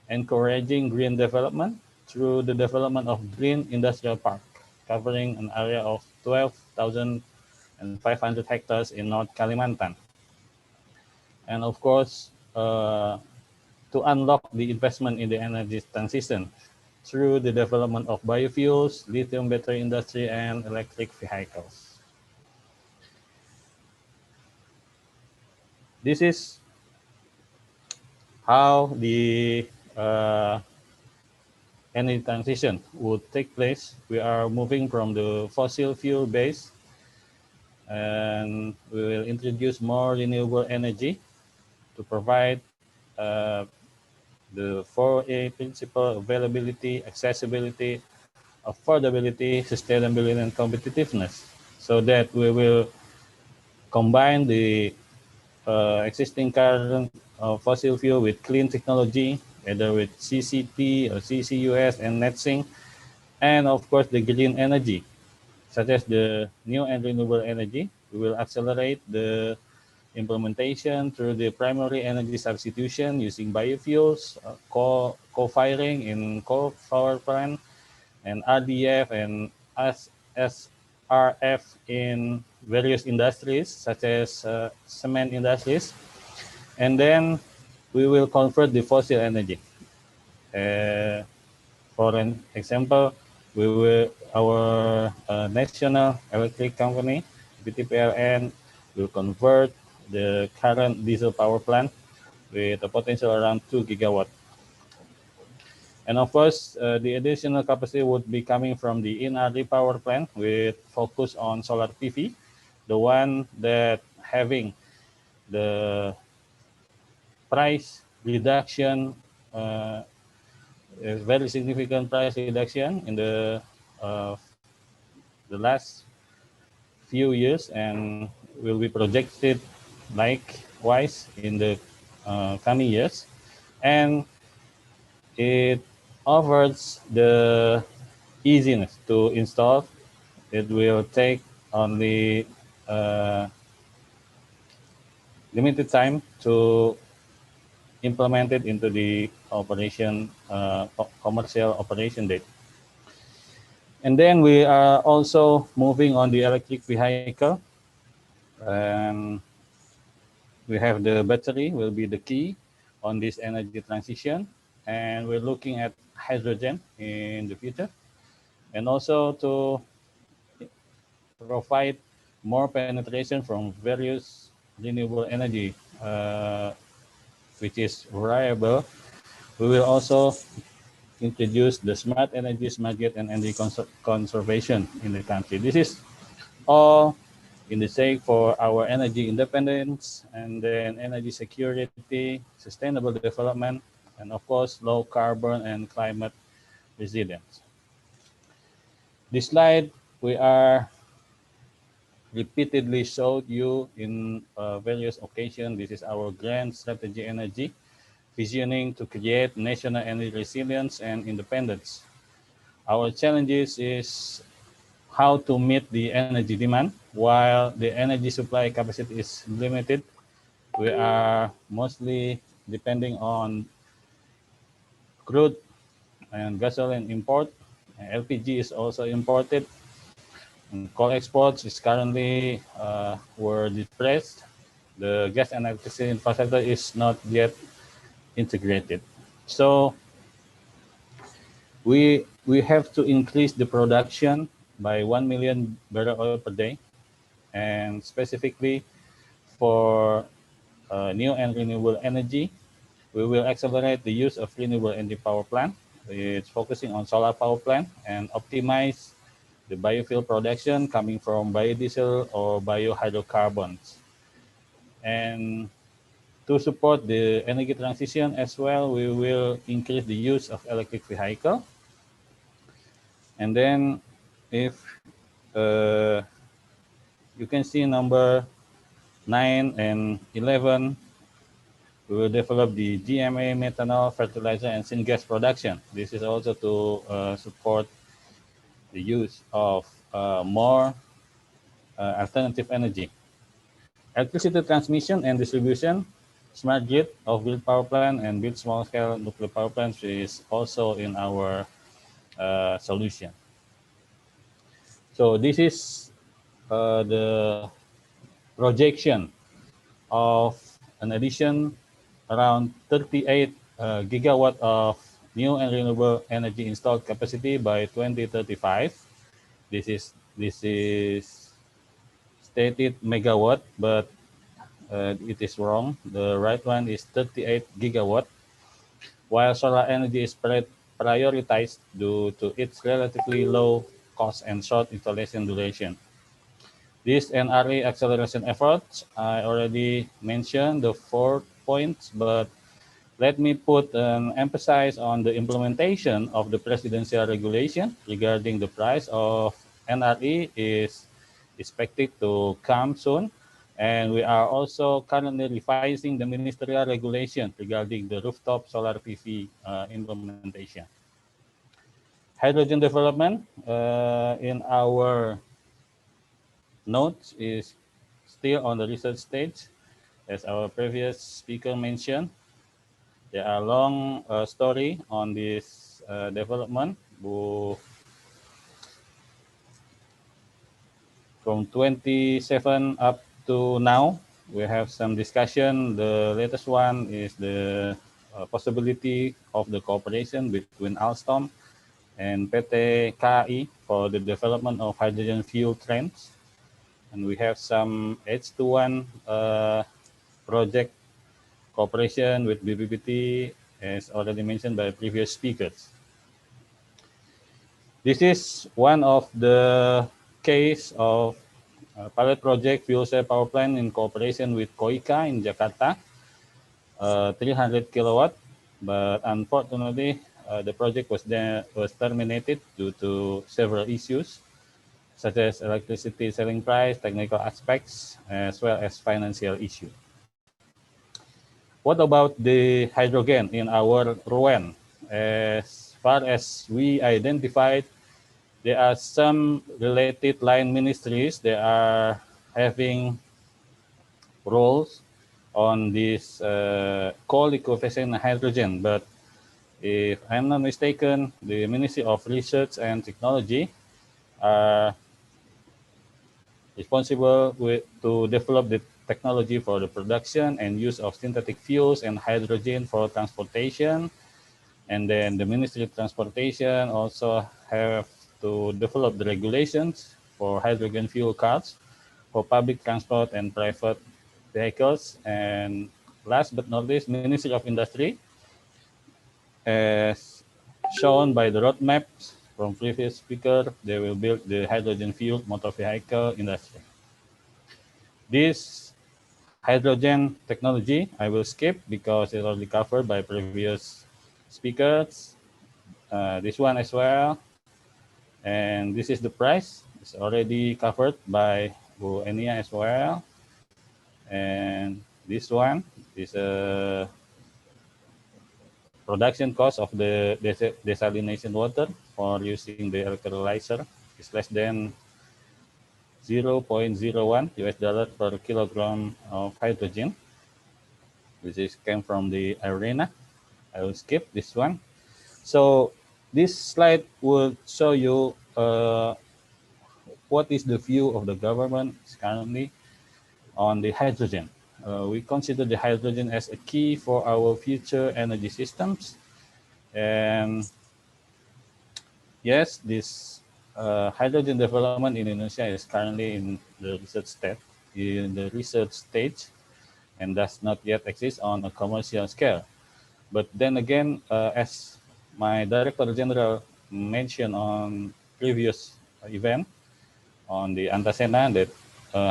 encouraging green development through the development of green industrial park, covering an area of 12,500 hectares in North Kalimantan. And of course, to unlock the investment in the energy transition through the development of biofuels, lithium battery industry, and electric vehicles. This is how the energy transition would take place. We are moving from the fossil fuel base, and we will introduce more renewable energy to provide the 4A principle: availability, accessibility, affordability, sustainability, and competitiveness, so that we will combine the existing current fossil fuel with clean technology, whether with CCP or CCUS and net sink, and of course the green energy, such as the new and renewable energy. We will accelerate the implementation through the primary energy substitution using biofuels, co-firing in coal power plant, and RDF and SRF in various industries, such as cement industries. And then we will convert the fossil energy. For an example, our national electric company, BTPLN, will convert the current diesel power plant with a potential around 2 gigawatt. And of course, the additional capacity would be coming from the NRE power plant with focus on solar PV, the one that having the price reduction, a very significant price reduction in the last few years, and will be projected likewise in the coming years. And it offers the easiness to install. It will take only limited time to implement it into the operation, commercial operation date. And then we are also moving on the electric vehicle, and we have the battery will be the key on this energy transition, and we're looking at hydrogen in the future, and also to provide more penetration from various renewable energy, which is variable. We will also introduce the smart energy, smart grid, and energy conservation in the country. This is all in the sake for our energy independence, and then energy security, sustainable development, and of course, low carbon and climate resilience. This slide we are repeatedly showed you in various occasions. This is our grand strategy energy, visioning to create national energy resilience and independence. Our challenges is how to meet the energy demand while the energy supply capacity is limited. We are mostly depending on crude and gasoline import. LPG is also imported. And coal exports is currently were depressed. The gas and electricity infrastructure is not yet integrated. So we have to increase the production by 1 million barrel oil per day, and specifically for new and renewable energy, we will accelerate the use of renewable energy power plant. It's focusing on solar power plant and optimize the biofuel production coming from biodiesel or biohydrocarbons. And to support the energy transition as well, we will increase the use of electric vehicle. And then if you can see number 9 and 11, we will develop the GMA, methanol, fertilizer, and syngas production. This is also to support the use of more alternative energy. Electricity transmission and distribution, smart grid of grid power plant and build small-scale nuclear power plants is also in our solution. So this is the projection of an addition around 38 gigawatt of new and renewable energy installed capacity by 2035. This is stated megawatt, but it is wrong. The right one is 38 gigawatt, while solar energy is prioritized due to its relatively low cost and short installation duration. These NRE acceleration efforts, I already mentioned the 4 points, but let me put an emphasis on the implementation of the presidential regulation regarding the price of NRE is expected to come soon. And we are also currently revising the ministerial regulation regarding the rooftop solar PV implementation. Hydrogen development in our notes is still on the research stage. As our previous speaker mentioned, there are long story on this development. From 27 up to now, we have some discussion. The latest one is the possibility of the cooperation between Alstom and PJCI for the development of hydrogen fuel trains. And we have some H21 project cooperation with BPPT as already mentioned by previous speakers. This is one of the case of pilot project fuel cell power plant in cooperation with KOICA in Jakarta, 300 kilowatt, but unfortunately the project was terminated due to several issues, such as electricity selling price, technical aspects, as well as financial issue. What about the hydrogen in our RUEN? As far as we identified, there are some related line ministries that are having roles on this co-liquefaction hydrogen. But if I'm not mistaken, the Ministry of Research and Technology are responsible to develop the technology for the production and use of synthetic fuels and hydrogen for transportation. And then the Ministry of Transportation also have to develop the regulations for hydrogen fuel cards for public transport and private vehicles. And last but not least, Ministry of Industry, as shown by the roadmaps from previous speaker, they will build the hydrogen fuel motor vehicle industry. This hydrogen technology, I will skip because it's already covered by previous speakers. This one as well. And this is the price. It's already covered by Bu Enia as well. And this one is a production cost of the desalination water for using the electrolyzer is less than 0.01 US dollar per kilogram of hydrogen, which came from the arena. I will skip this one. So this slide will show you what is the view of the government currently on the hydrogen. We consider the hydrogen as a key for our future energy systems. And yes, this hydrogen development in Indonesia is currently in the research stage, and does not yet exist on a commercial scale. But then again, as my Director General mentioned on previous event on the Antasena, that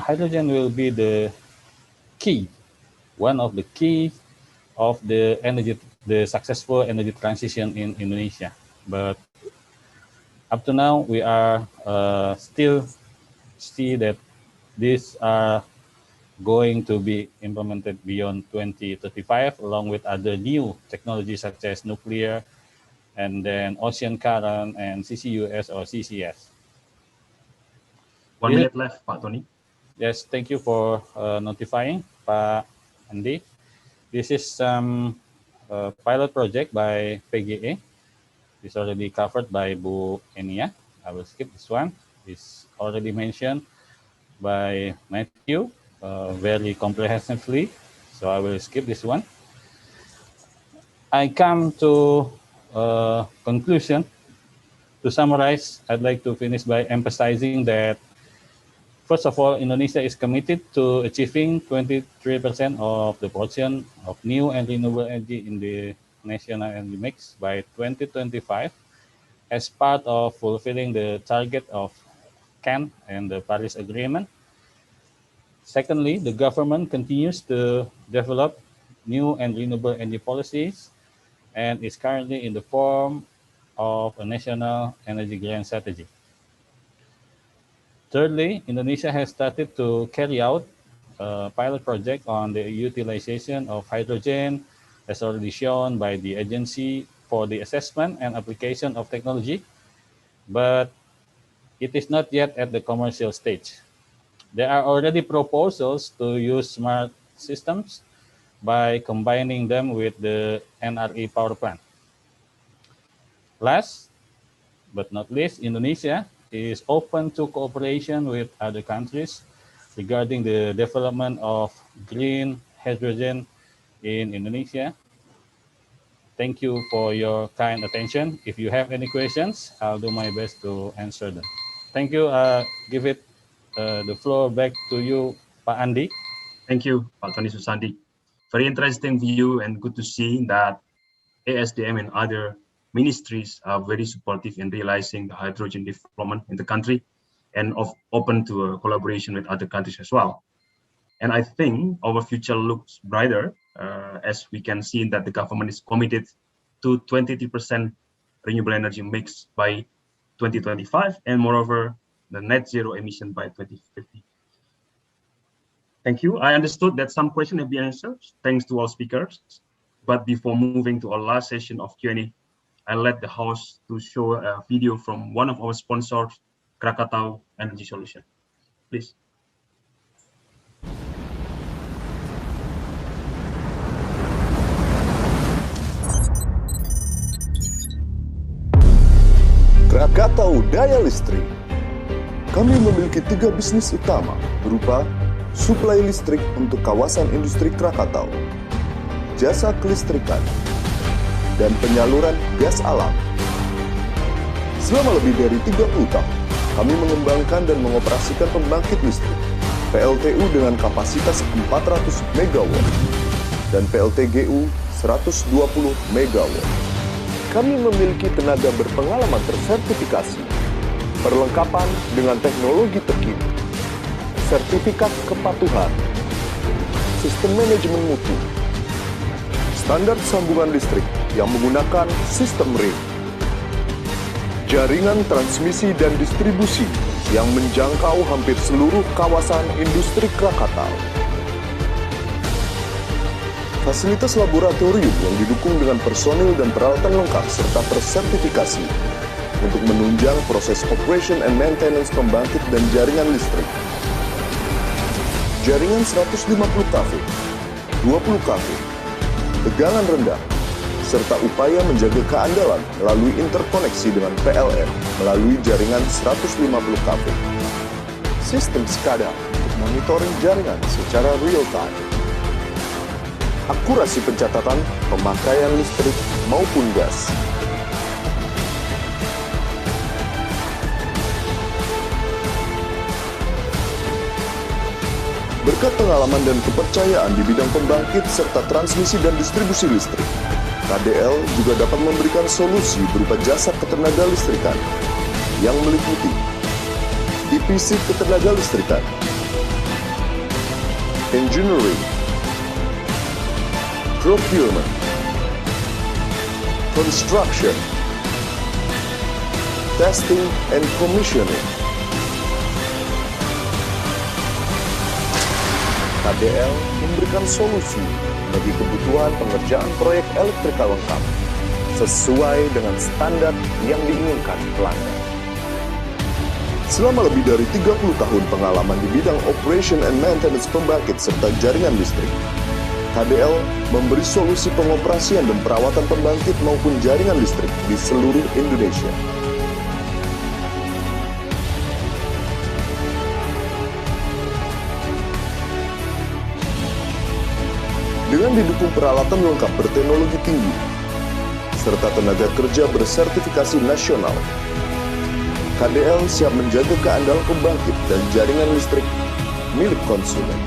hydrogen will be the key, one of the key of the successful energy transition in Indonesia. But up to now, we are still see that these are going to be implemented beyond 2035, along with other new technologies such as nuclear, and then ocean current and CCUS or CCS. 1 minute left, Pak Tony. Yes, thank you for notifying, Pak Andi. This is some pilot project by PGE. It's already covered by Bu Enia. I will skip this one. It's already mentioned by Matthew very comprehensively, so I will skip this one. I come to conclusion. To summarize, I'd like to finish by emphasizing that, first of all, Indonesia is committed to achieving 23% of the portion of new and renewable energy in the national energy mix by 2025 as part of fulfilling the target of CAN and the Paris Agreement. Secondly, the government continues to develop new and renewable energy policies and is currently in the form of a national energy grant strategy. Thirdly, Indonesia has started to carry out a pilot project on the utilization of hydrogen, as already shown by the agency for the assessment and application of technology, but it is not yet at the commercial stage. There are already proposals to use smart systems by combining them with the NRE power plant. Last but not least, Indonesia is open to cooperation with other countries regarding the development of green hydrogen in Indonesia. Thank you for your kind attention. If you have any questions, I'll do my best to answer them. Thank you. Give it the floor back to you, Pak Andi. Thank you, Pak Tony Susandi. Very interesting view, and good to see that ASDM and other ministries are very supportive in realizing the hydrogen development in the country and open to a collaboration with other countries as well. And I think our future looks brighter as we can see that the government is committed to 23% renewable energy mix by 2025, and moreover, the net zero emission by 2050. Thank you. I understood that some questions have been answered. Thanks to all speakers. But before moving to our last session of Q&A, I'll let the host to show a video from one of our sponsors, Krakatau Energy Solution. Please. Krakatau Daya Listrik. Kami memiliki 3 bisnis utama berupa suplai listrik untuk kawasan industri Krakatau, jasa kelistrikan, dan penyaluran gas alam. Selama lebih dari 30 tahun, kami mengembangkan dan mengoperasikan pembangkit listrik PLTU dengan kapasitas 400 MW dan PLTGU 120 MW. Kami memiliki tenaga berpengalaman tersertifikasi, perlengkapan dengan teknologi terkini, sertifikat kepatuhan, sistem manajemen mutu, standar sambungan listrik yang menggunakan sistem ring, jaringan transmisi dan distribusi yang menjangkau hampir seluruh kawasan industri Krakatau. Fasilitas laboratorium yang didukung dengan personil dan peralatan lengkap serta tersertifikasi untuk menunjang proses operation and maintenance pembangkit dan jaringan listrik. Jaringan 150 kV, 20 kV, tegangan rendah, serta upaya menjaga keandalan melalui interkoneksi dengan PLN melalui jaringan 150 kV. Sistem SCADA untuk monitoring jaringan secara real time. Akurasi pencatatan pemakaian listrik maupun gas. Berkat pengalaman dan kepercayaan di bidang pembangkit serta transmisi dan distribusi listrik, KDL juga dapat memberikan solusi berupa jasa ketenagalistrikan yang meliputi EPC ketenagalistrikan, engineering, procurement, construction, testing and commissioning. KDL memberikan solusi bagi kebutuhan pengerjaan proyek elektrikal lengkap sesuai dengan standar yang diinginkan pelanggan. Selama lebih dari 30 tahun pengalaman di bidang operation and maintenance pembangkit serta jaringan listrik, KDL memberi solusi pengoperasian dan perawatan pembangkit maupun jaringan listrik di seluruh Indonesia. Dengan didukung peralatan lengkap berteknologi tinggi, serta tenaga kerja bersertifikasi nasional, KDL siap menjaga keandalan pembangkit dan jaringan listrik milik konsumen.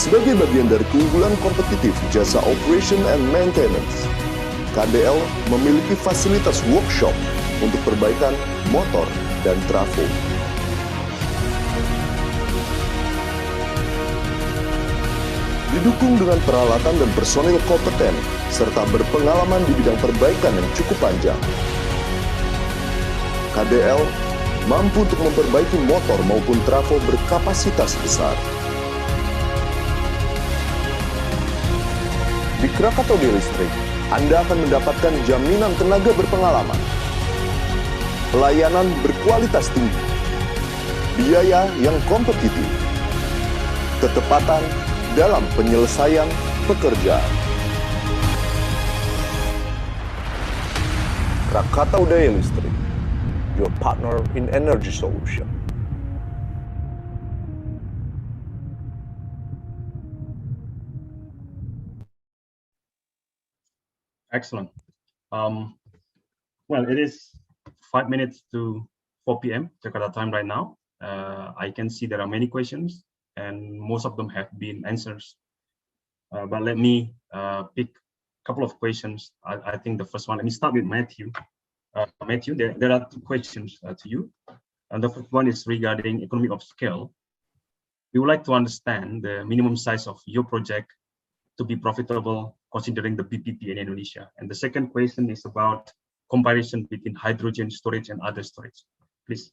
Sebagai bagian dari keunggulan kompetitif jasa operation and maintenance, KDL memiliki fasilitas workshop untuk perbaikan motor dan trafo. Didukung dengan peralatan dan personil kompeten serta berpengalaman di bidang perbaikan yang cukup panjang, KDL mampu untuk memperbaiki motor maupun trafo berkapasitas besar. Di Krakatau Daya Listrik, Anda akan mendapatkan jaminan tenaga berpengalaman, pelayanan berkualitas tinggi, biaya yang kompetitif, ketepatan dalam penyelesaian pekerjaan. Krakatau Daya Listrik, your partner in energy solution. Excellent. Well, it is 5 minutes to 4 p.m. Jakarta time right now. I can see there are many questions, and most of them have been answered. But let me pick a couple of questions. I think the first one, let me start with Matthew. Matthew, there are 2 questions to you. And the first one is regarding economy of scale. We would like to understand the minimum size of your project to be profitable considering the PPP in Indonesia. And the second question is about comparison between hydrogen storage and other storage. Please.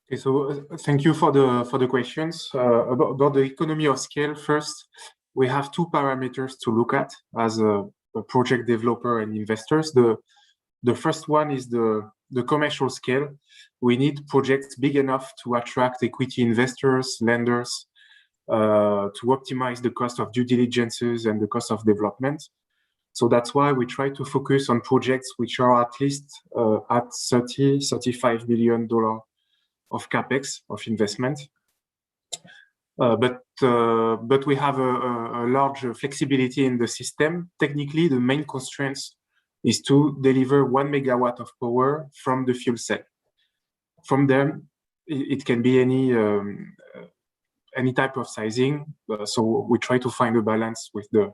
Okay, so thank you for the questions. About the economy of scale, first, we have 2 parameters to look at as a project developer and investors. The first one is the commercial scale. We need projects big enough to attract equity investors, lenders, to optimize the cost of due diligences and the cost of development. So that's why we try to focus on projects which are at least at $35 million of capex, of investment. But we have a large flexibility in the system. Technically, the main constraints is to deliver 1 megawatt of power from the fuel cell. From them, it can be any type of sizing. So we try to find a balance with the,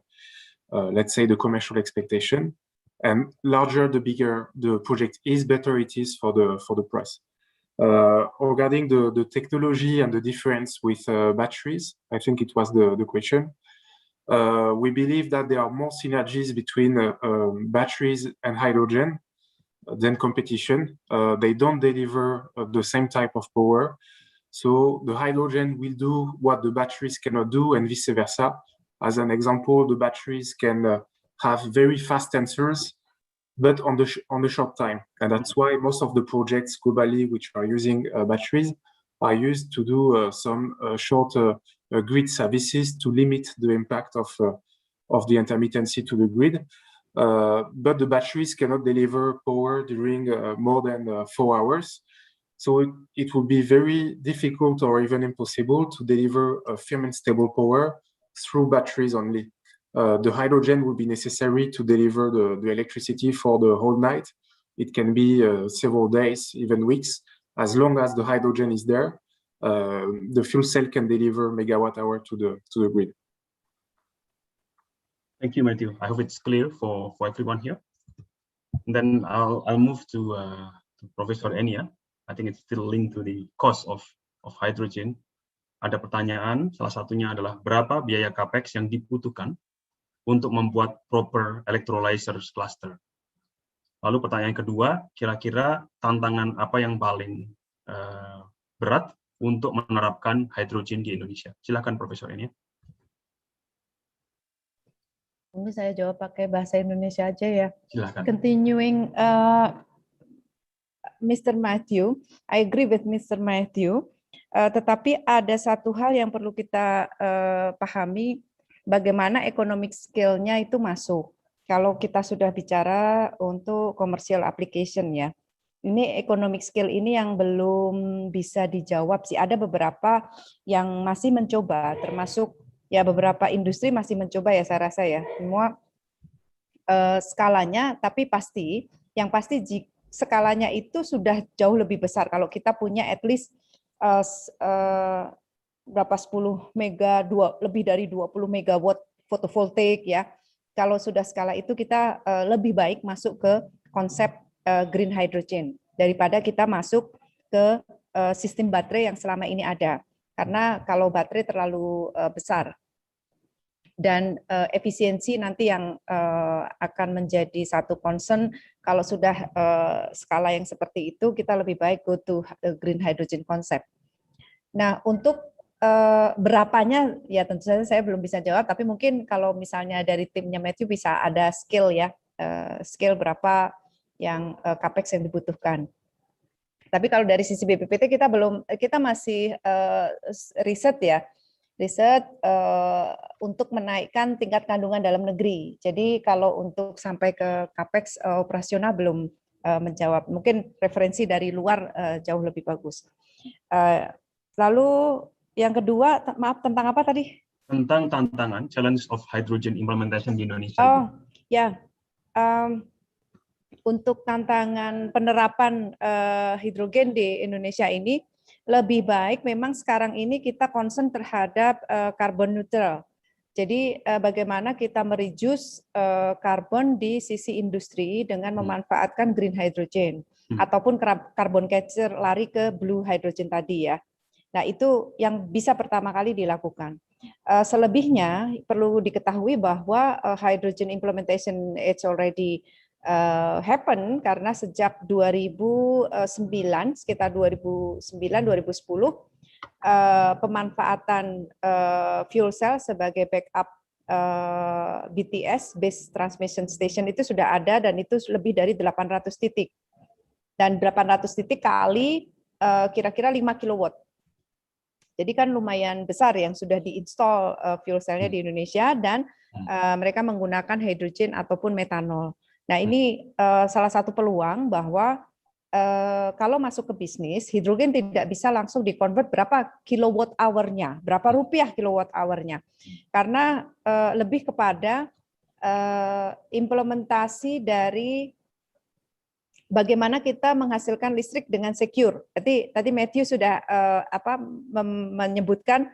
let's say, the commercial expectation. And larger, the bigger the project is, better it is for the price. Regarding the technology and the difference with batteries, I think it was the question. We believe that there are more synergies between batteries and hydrogen than competition. They don't deliver the same type of power. So the hydrogen will do what the batteries cannot do, and vice versa. As an example, the batteries can have very fast answers, but on the short time. And that's why most of the projects globally which are using batteries are used to do some short grid services to limit the impact of the intermittency to the grid. But the batteries cannot deliver power during more than 4 hours. So it would be very difficult or even impossible to deliver a firm and stable power through batteries only. The hydrogen would be necessary to deliver the electricity for the whole night. It can be several days, even weeks. As long as the hydrogen is there, the fuel cell can deliver megawatt hour to the grid. Thank you, Matthew. I hope it's clear for everyone here. And then I'll move to Professor Enia. I think it's still linked to the cost of hydrogen. Ada pertanyaan, salah satunya adalah berapa biaya capex yang dibutuhkan untuk membuat proper electrolyzers cluster. Lalu pertanyaan kedua, kira-kira tantangan apa yang paling berat untuk menerapkan hydrogen di Indonesia? Silakan Profesor Enia. Mungkin saya jawab pakai bahasa Indonesia aja ya. Silakan. Continuing Mr. Matthew, I agree with Mr. Matthew. Tetapi ada satu hal yang perlu kita pahami, bagaimana economic scale-nya itu masuk. Kalau kita sudah bicara untuk commercial application ya. Ini economic scale ini yang belum bisa dijawab sih. Ada beberapa yang masih mencoba, termasuk ya beberapa industri masih mencoba ya saya rasa ya. Semua skalanya, tapi yang pasti skalanya itu sudah jauh lebih besar. Kalau kita punya at least berapa 10 mega, lebih dari 20 megawatt fotovoltaik ya. Kalau sudah skala itu kita lebih baik masuk ke konsep green hydrogen daripada kita masuk ke sistem baterai yang selama ini ada. Karena kalau baterai terlalu besar dan efisiensi nanti yang akan menjadi satu concern, kalau sudah skala yang seperti itu kita lebih baik go to green hydrogen concept. Nah, untuk berapanya ya tentu saja saya belum bisa jawab, tapi mungkin kalau misalnya dari timnya Matthew bisa ada skill ya, skill berapa yang capex yang dibutuhkan. Tapi kalau dari sisi BPPT kita masih riset ya, untuk menaikkan tingkat kandungan dalam negeri. Jadi kalau untuk sampai ke capex operasional menjawab. Mungkin referensi dari luar jauh lebih bagus. Lalu yang kedua, maaf, tentang apa tadi? Tentang tantangan, challenge of hydrogen implementation di Indonesia. Oh, ya. Untuk tantangan penerapan hidrogen di Indonesia ini, lebih baik memang sekarang ini kita concern terhadap carbon neutral. Jadi bagaimana kita mereduce karbon di sisi industri dengan memanfaatkan green hydrogen ataupun carbon capture lari ke blue hydrogen tadi ya. Nah, itu yang bisa pertama kali dilakukan. Selebihnya perlu diketahui bahwa hydrogen implementation it's already happen karena sejak 2009, sekitar 2009-2010 pemanfaatan fuel cell sebagai backup BTS (Base Transmission Station) itu sudah ada dan itu lebih dari 800 titik. Dan 800 titik kali kira-kira 5 kilowatt. Jadi kan lumayan besar yang sudah diinstal fuel cell-nya di Indonesia dan mereka menggunakan hidrogen ataupun metanol. Nah, ini salah satu peluang bahwa kalau masuk ke bisnis, hidrogen tidak bisa langsung di-convert berapa kilowatt hour-nya, berapa rupiah kilowatt hour-nya. Karena lebih kepada implementasi dari bagaimana kita menghasilkan listrik dengan secure. Tadi Matthew sudah menyebutkan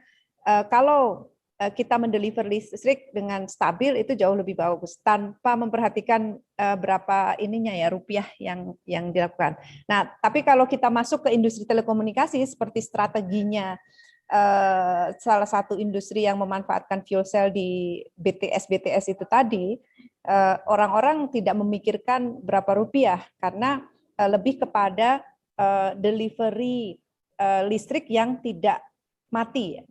kalau kita mendeliver listrik dengan stabil itu jauh lebih bagus tanpa memperhatikan berapa ininya ya rupiah yang dilakukan. Nah, tapi kalau kita masuk ke industri telekomunikasi seperti strateginya salah satu industri yang memanfaatkan fuel cell di BTS itu tadi, orang-orang tidak memikirkan berapa rupiah karena lebih kepada delivery listrik yang tidak mati,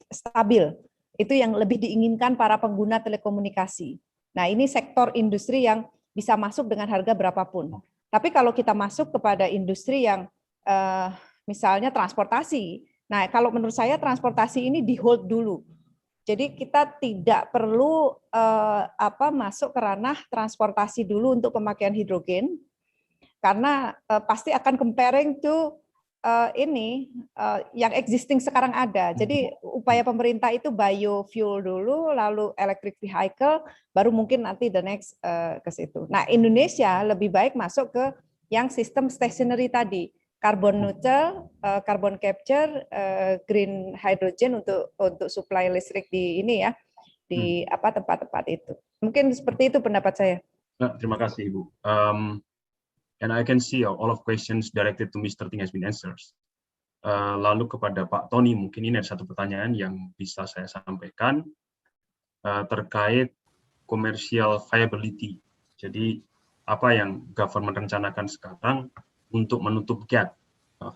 stabil. Itu yang lebih diinginkan para pengguna telekomunikasi. Nah, ini sektor industri yang bisa masuk dengan harga berapapun. Tapi kalau kita masuk kepada industri yang misalnya transportasi, nah kalau menurut saya transportasi ini di hold dulu. Jadi kita tidak perlu masuk ke ranah transportasi dulu untuk pemakaian hidrogen, karena pasti akan comparing to yang existing sekarang ada. Jadi upaya pemerintah itu biofuel dulu, lalu electric vehicle, baru mungkin nanti the next ke situ. Nah, Indonesia lebih baik masuk ke yang sistem stationary tadi, carbon neutral, carbon capture, green hydrogen untuk supply listrik di ini ya, di tempat-tempat itu. Mungkin seperti itu pendapat saya. Nah, terima kasih Ibu. And I can see all of questions directed to Mr. Ting has been answered. Lalu kepada Pak Tony, mungkin ini ada satu pertanyaan yang bisa saya sampaikan terkait commercial viability. Jadi apa yang government rencanakan sekarang untuk menutup gap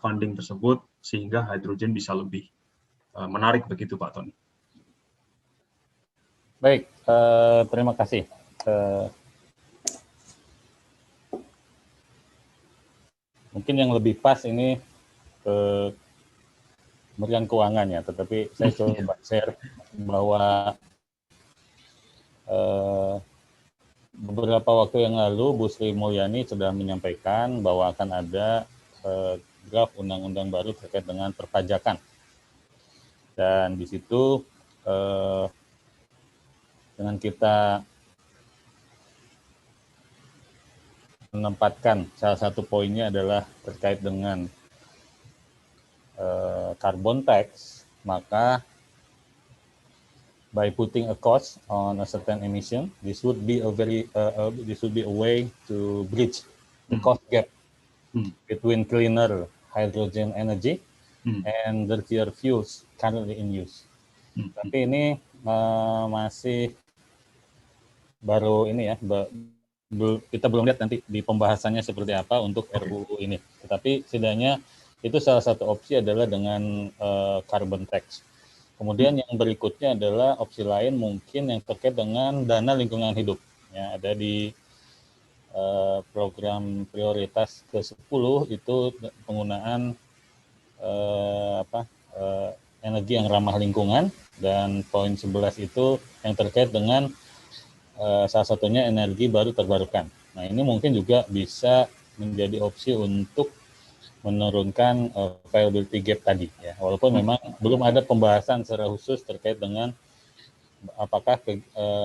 funding tersebut sehingga hidrogen bisa lebih menarik begitu Pak Tony? Baik, terima kasih. Mungkin yang lebih pas ini Kementerian Keuangan ya, tetapi saya coba share bahwa beberapa waktu yang lalu Bu Sri Mulyani sudah menyampaikan bahwa akan ada draft undang-undang baru terkait dengan perpajakan. Dan di situ dengan kita menempatkan salah satu poinnya adalah terkait dengan carbon tax, maka by putting a cost on a certain emission, this would be a way to bridge the cost gap between cleaner hydrogen energy and dirtier fuels currently in use. Tapi ini masih baru ini ya, kita belum lihat nanti di pembahasannya seperti apa untuk RUU ini. Tetapi setidaknya itu salah satu opsi adalah dengan carbon tax. Kemudian yang berikutnya adalah opsi lain mungkin yang terkait dengan dana lingkungan hidup. Ya, ada di program prioritas ke-10 itu penggunaan energi yang ramah lingkungan, dan poin 11 itu yang terkait dengan salah satunya energi baru terbarukan. Nah, ini mungkin juga bisa menjadi opsi untuk menurunkan viability gap tadi ya. Walaupun memang belum ada pembahasan secara khusus terkait dengan apakah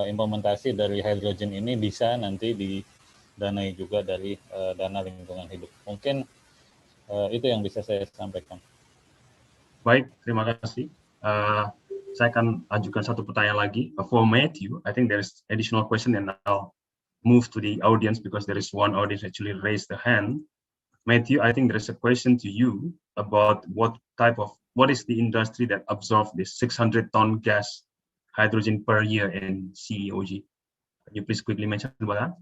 implementasi dari hydrogen ini bisa nanti didanai juga dari dana lingkungan hidup. Mungkin itu yang bisa saya sampaikan. Baik, terima kasih. Saya akan ajukan satu pertanyaan lagi. For Matthew, I think there is additional question and I'll move to the audience because there is one audience actually raised the hand. Matthew, I think there is a question to you about what is the industry that absorbs this 600-ton gas hydrogen per year in CEOG? Can you please quickly mention about that?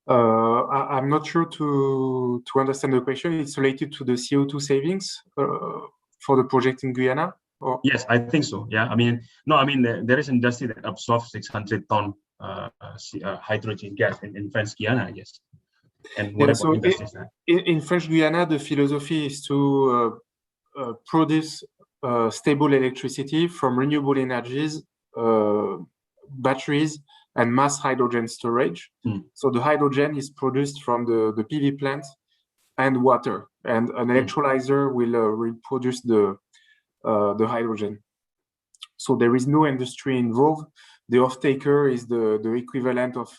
I'm not sure to understand the question. It's related to the CO2 savings for the project in Guyana? Or? Yes, I think so. Yeah, there is industry that absorbs 600-ton hydrogen gas in French Guiana, I guess. And what about industry is that? In French Guiana, the philosophy is to produce stable electricity from renewable energies, batteries, and mass hydrogen storage. So the hydrogen is produced from the PV plant and water, and an electrolyzer will produce the hydrogen. So there is no industry involved. The off-taker is the equivalent of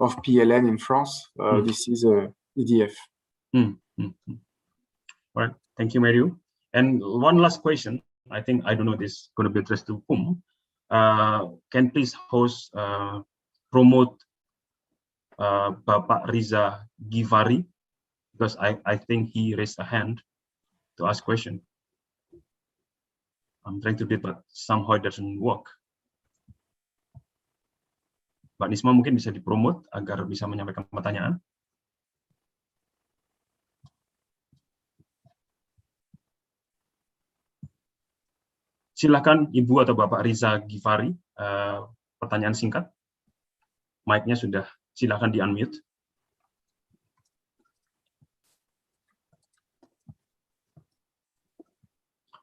PLN in France. This is HDF. All right, thank you, Mario. And one last question. I don't know this is going to be addressed to whom. Can please host promote Bapak Riza Givari, because I think he raised a hand to ask question. I'm trying to do it, but somehow it doesn't work. Mbak Nisma mungkin bisa dipromot agar bisa menyampaikan pertanyaan. Silakan Ibu atau Bapak Riza Givari, pertanyaan singkat. Mic-nya sudah, silakan di-unmute.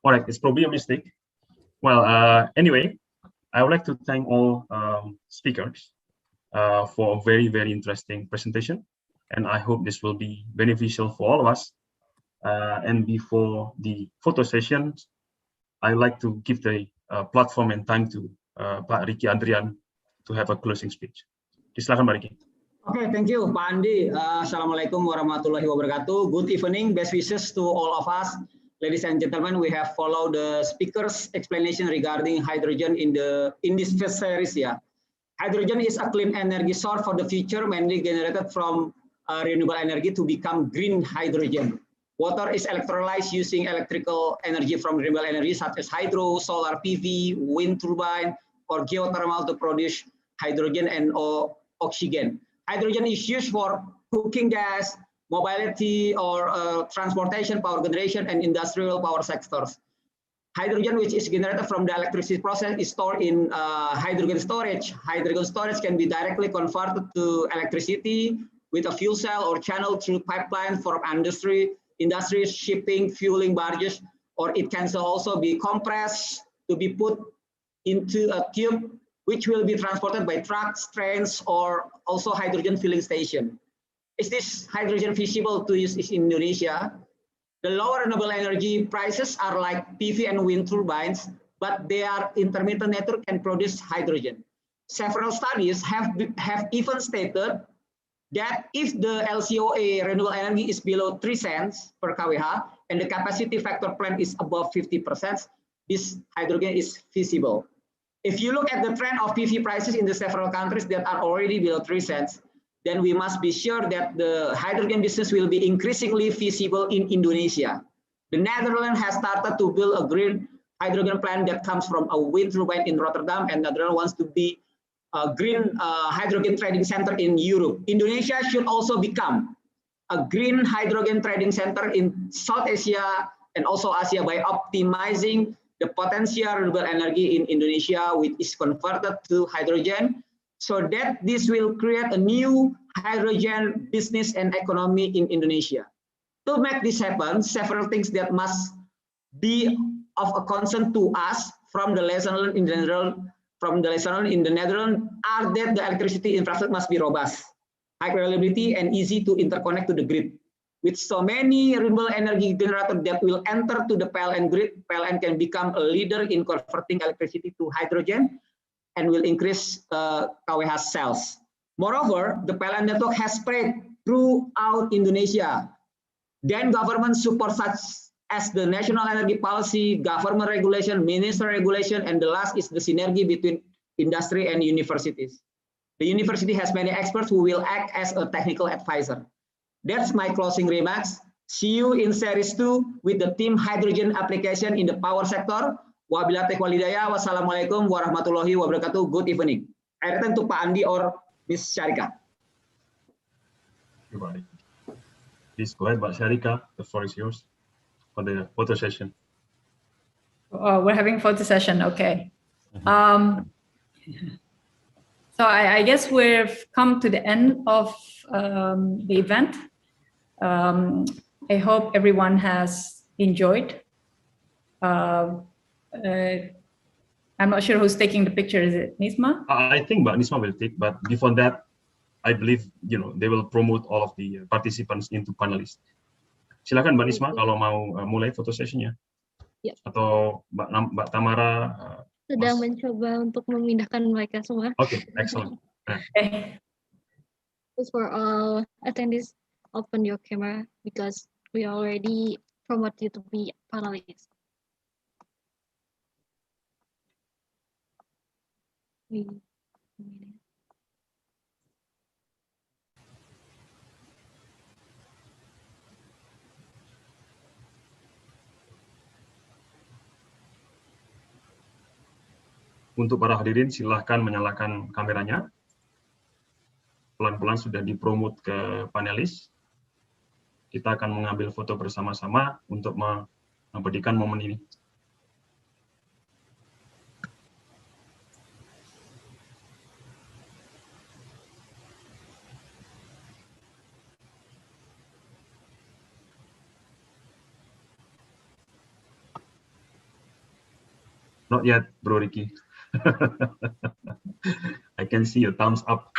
Alright, it's probably a mistake. Well, anyway, I would like to thank all speakers for a very, very interesting presentation. And I hope this will be beneficial for all of us. And before the photo session, I'd like to give the platform and time to Pak Ricky Andrian to have a closing speech. Silakan Pak Ricky. Okay, thank you, Pak Andi. Assalamualaikum warahmatullahi wabarakatuh. Good evening, best wishes to all of us. Ladies and gentlemen, we have followed the speaker's explanation regarding hydrogen in this first series. Yeah, hydrogen is a clean energy source for the future, mainly generated from renewable energy to become green hydrogen. Water is electrolyzed using electrical energy from renewable energy such as hydro, solar PV, wind turbine, or geothermal to produce hydrogen and oxygen. Hydrogen is used for cooking gas, mobility or transportation, power generation, and industrial power sectors. Hydrogen, which is generated from the electricity process, is stored in hydrogen storage. Hydrogen storage can be directly converted to electricity with a fuel cell or channeled through pipeline from industry, shipping, fueling barges, or it can also be compressed to be put into a tube, which will be transported by trucks, trains, or also hydrogen filling station. Is this hydrogen feasible to use in Indonesia? The lower renewable energy prices are like PV and wind turbines, but they are intermittent nature and produce hydrogen. Several studies have even stated that if the LCOE renewable energy is below 3 cents per kWh and the capacity factor plant is above 50%, this hydrogen is feasible. If you look at the trend of PV prices in the several countries that are already below 3 cents, then we must be sure that the hydrogen business will be increasingly feasible in Indonesia. The Netherlands has started to build a green hydrogen plant that comes from a wind turbine in Rotterdam, and Netherlands wants to be a green hydrogen trading center in Europe. Indonesia should also become a green hydrogen trading center in South Asia and also Asia by optimizing the potential renewable energy in Indonesia, which is converted to hydrogen, so that this will create a new hydrogen business and economy in Indonesia. To make this happen, several things that must be of a concern to us from the lesson learned in the Netherlands are that the electricity infrastructure must be robust. high reliability, and easy to interconnect to the grid. With so many renewable energy generators that will enter to the PLN grid, PLN can become a leader in converting electricity to hydrogen and will increase KWH cells. Moreover, the PLN network has spread throughout Indonesia. Then government support such as the national energy policy, government regulation, minister regulation, and the last is the synergy between industry and universities. The university has many experts who will act as a technical advisor. That's my closing remarks. See you in series 2 with the team hydrogen application in the power sector. Wabillahi taufiq wal hidayah. Wassalamualaikum warahmatullahi wabarakatuh. Good evening. I return to Pak Andi or Ms. Syarika. Please go ahead, Pak Syarika. The floor is yours for the photo session. We're having photo session. Okay. So I guess we've come to the end of the event. I hope everyone has enjoyed. I'm not sure who's taking the picture. Is it Nisma? I think Mbak Nisma will take, but before that, I believe they will promote all of the participants into panelists. Silakan Mbak Nisma kalau mau mulai foto sessionnya. Ya. Atau Mbak Tamara. Sedang mencoba untuk memindahkan mereka semua. Okay, excellent. Just for all attendees, open your camera because we already promote you to be panelists. Untuk para hadirin, silahkan menyalakan kameranya. Pelan-pelan sudah dipromot ke panelis. Kita akan mengambil foto bersama-sama untuk memberikan momen ini. Not yet, Bro Ricky. I can see your thumbs up.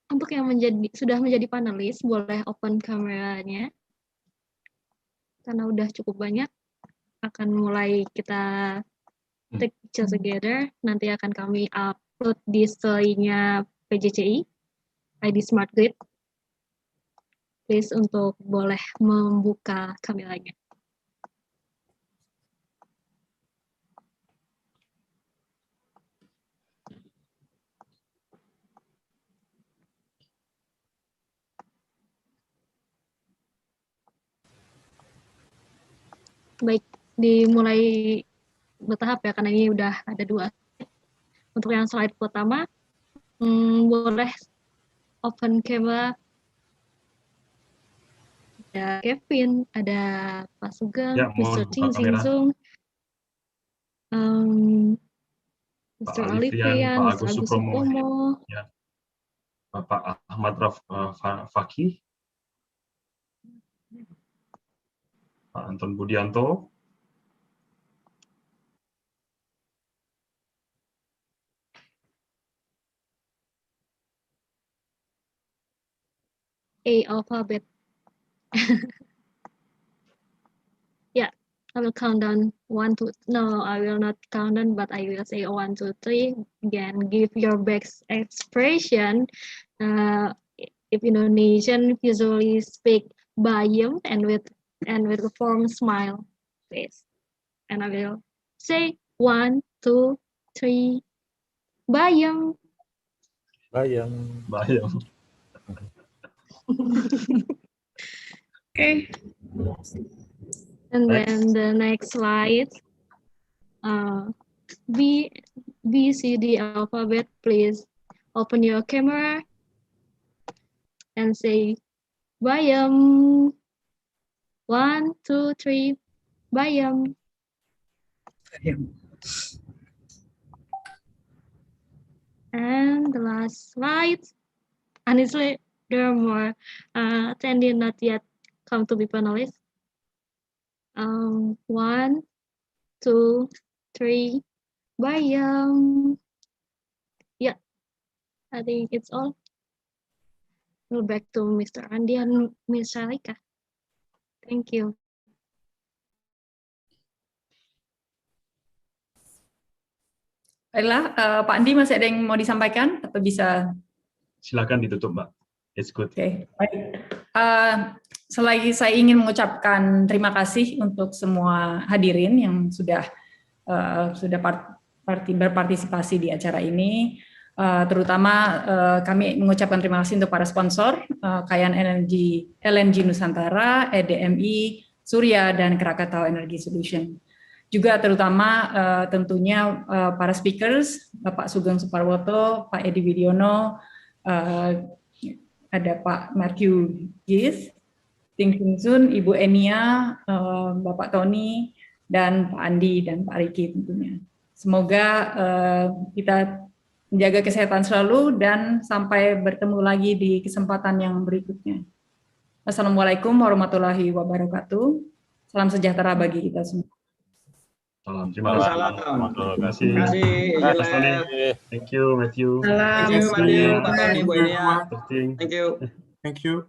Untuk yang sudah menjadi panelis, boleh open kameranya. Karena udah cukup banyak, akan mulai kita take picture together. Nanti akan kami upload di story-nya PJCI, ID Smart Grid. Please untuk boleh membuka kameranya. Baik, dimulai bertahap ya, karena ini udah ada 2. Untuk yang slide pertama, boleh open camera. Ada Kevin, ada Pak Sugeng, Ya, Mr. Ching Sing-sung, Mr. Alifian, Pak Agus Mr. Agus Supromo, Supromo, ya. Bapak Ahmad Fakih, Pak Anton Budianto, A alphabet. Yeah, I will count down 1, 2. No, I will not count down, but I will say 1, 2, 3. Again, give your best expression. If Indonesian usually speak bayam and with a form smile face. And I will say 1, 2, 3. Bayam. Bayam. Bayam. Okay. And then the next slide, B, C, D alphabet, please open your camera and say Bayam. 1, 2, 3. Bayam. And the last slide. Honestly, there are more attendees not yet come to be panelists. 1, 2, 3. Bayam. Yeah, I think it's all. Go back to Mr. Andi and Ms. Shalika. Thank you. Baiklah, Pak Andi masih ada yang mau disampaikan atau bisa? Silakan ditutup, Mbak. It's good. Oke, baik. Selagi saya ingin mengucapkan terima kasih untuk semua hadirin yang sudah berpartisipasi di acara ini. Terutama kami mengucapkan terima kasih untuk para sponsor, Kayan Energi, LNG Nusantara, EDMI, Surya, dan Krakatau Energy Solution. Juga terutama tentunya para speakers, Bapak Sugeng Suparwoto, Pak Edi Widiono, ada Pak Matthew Gis, Ting Sun, Ibu Enia, Bapak Tony, dan Pak Andi dan Pak Riki tentunya. Semoga kita menjaga kesehatan selalu dan sampai bertemu lagi di kesempatan yang berikutnya. Assalamualaikum warahmatullahi wabarakatuh. Salam sejahtera bagi kita semua. Salam. Terima kasih. Terima kasih. Thank you, Matthew. Thank you, Matthew. Pak Tony, Bu Enia. Thank you. Thank you.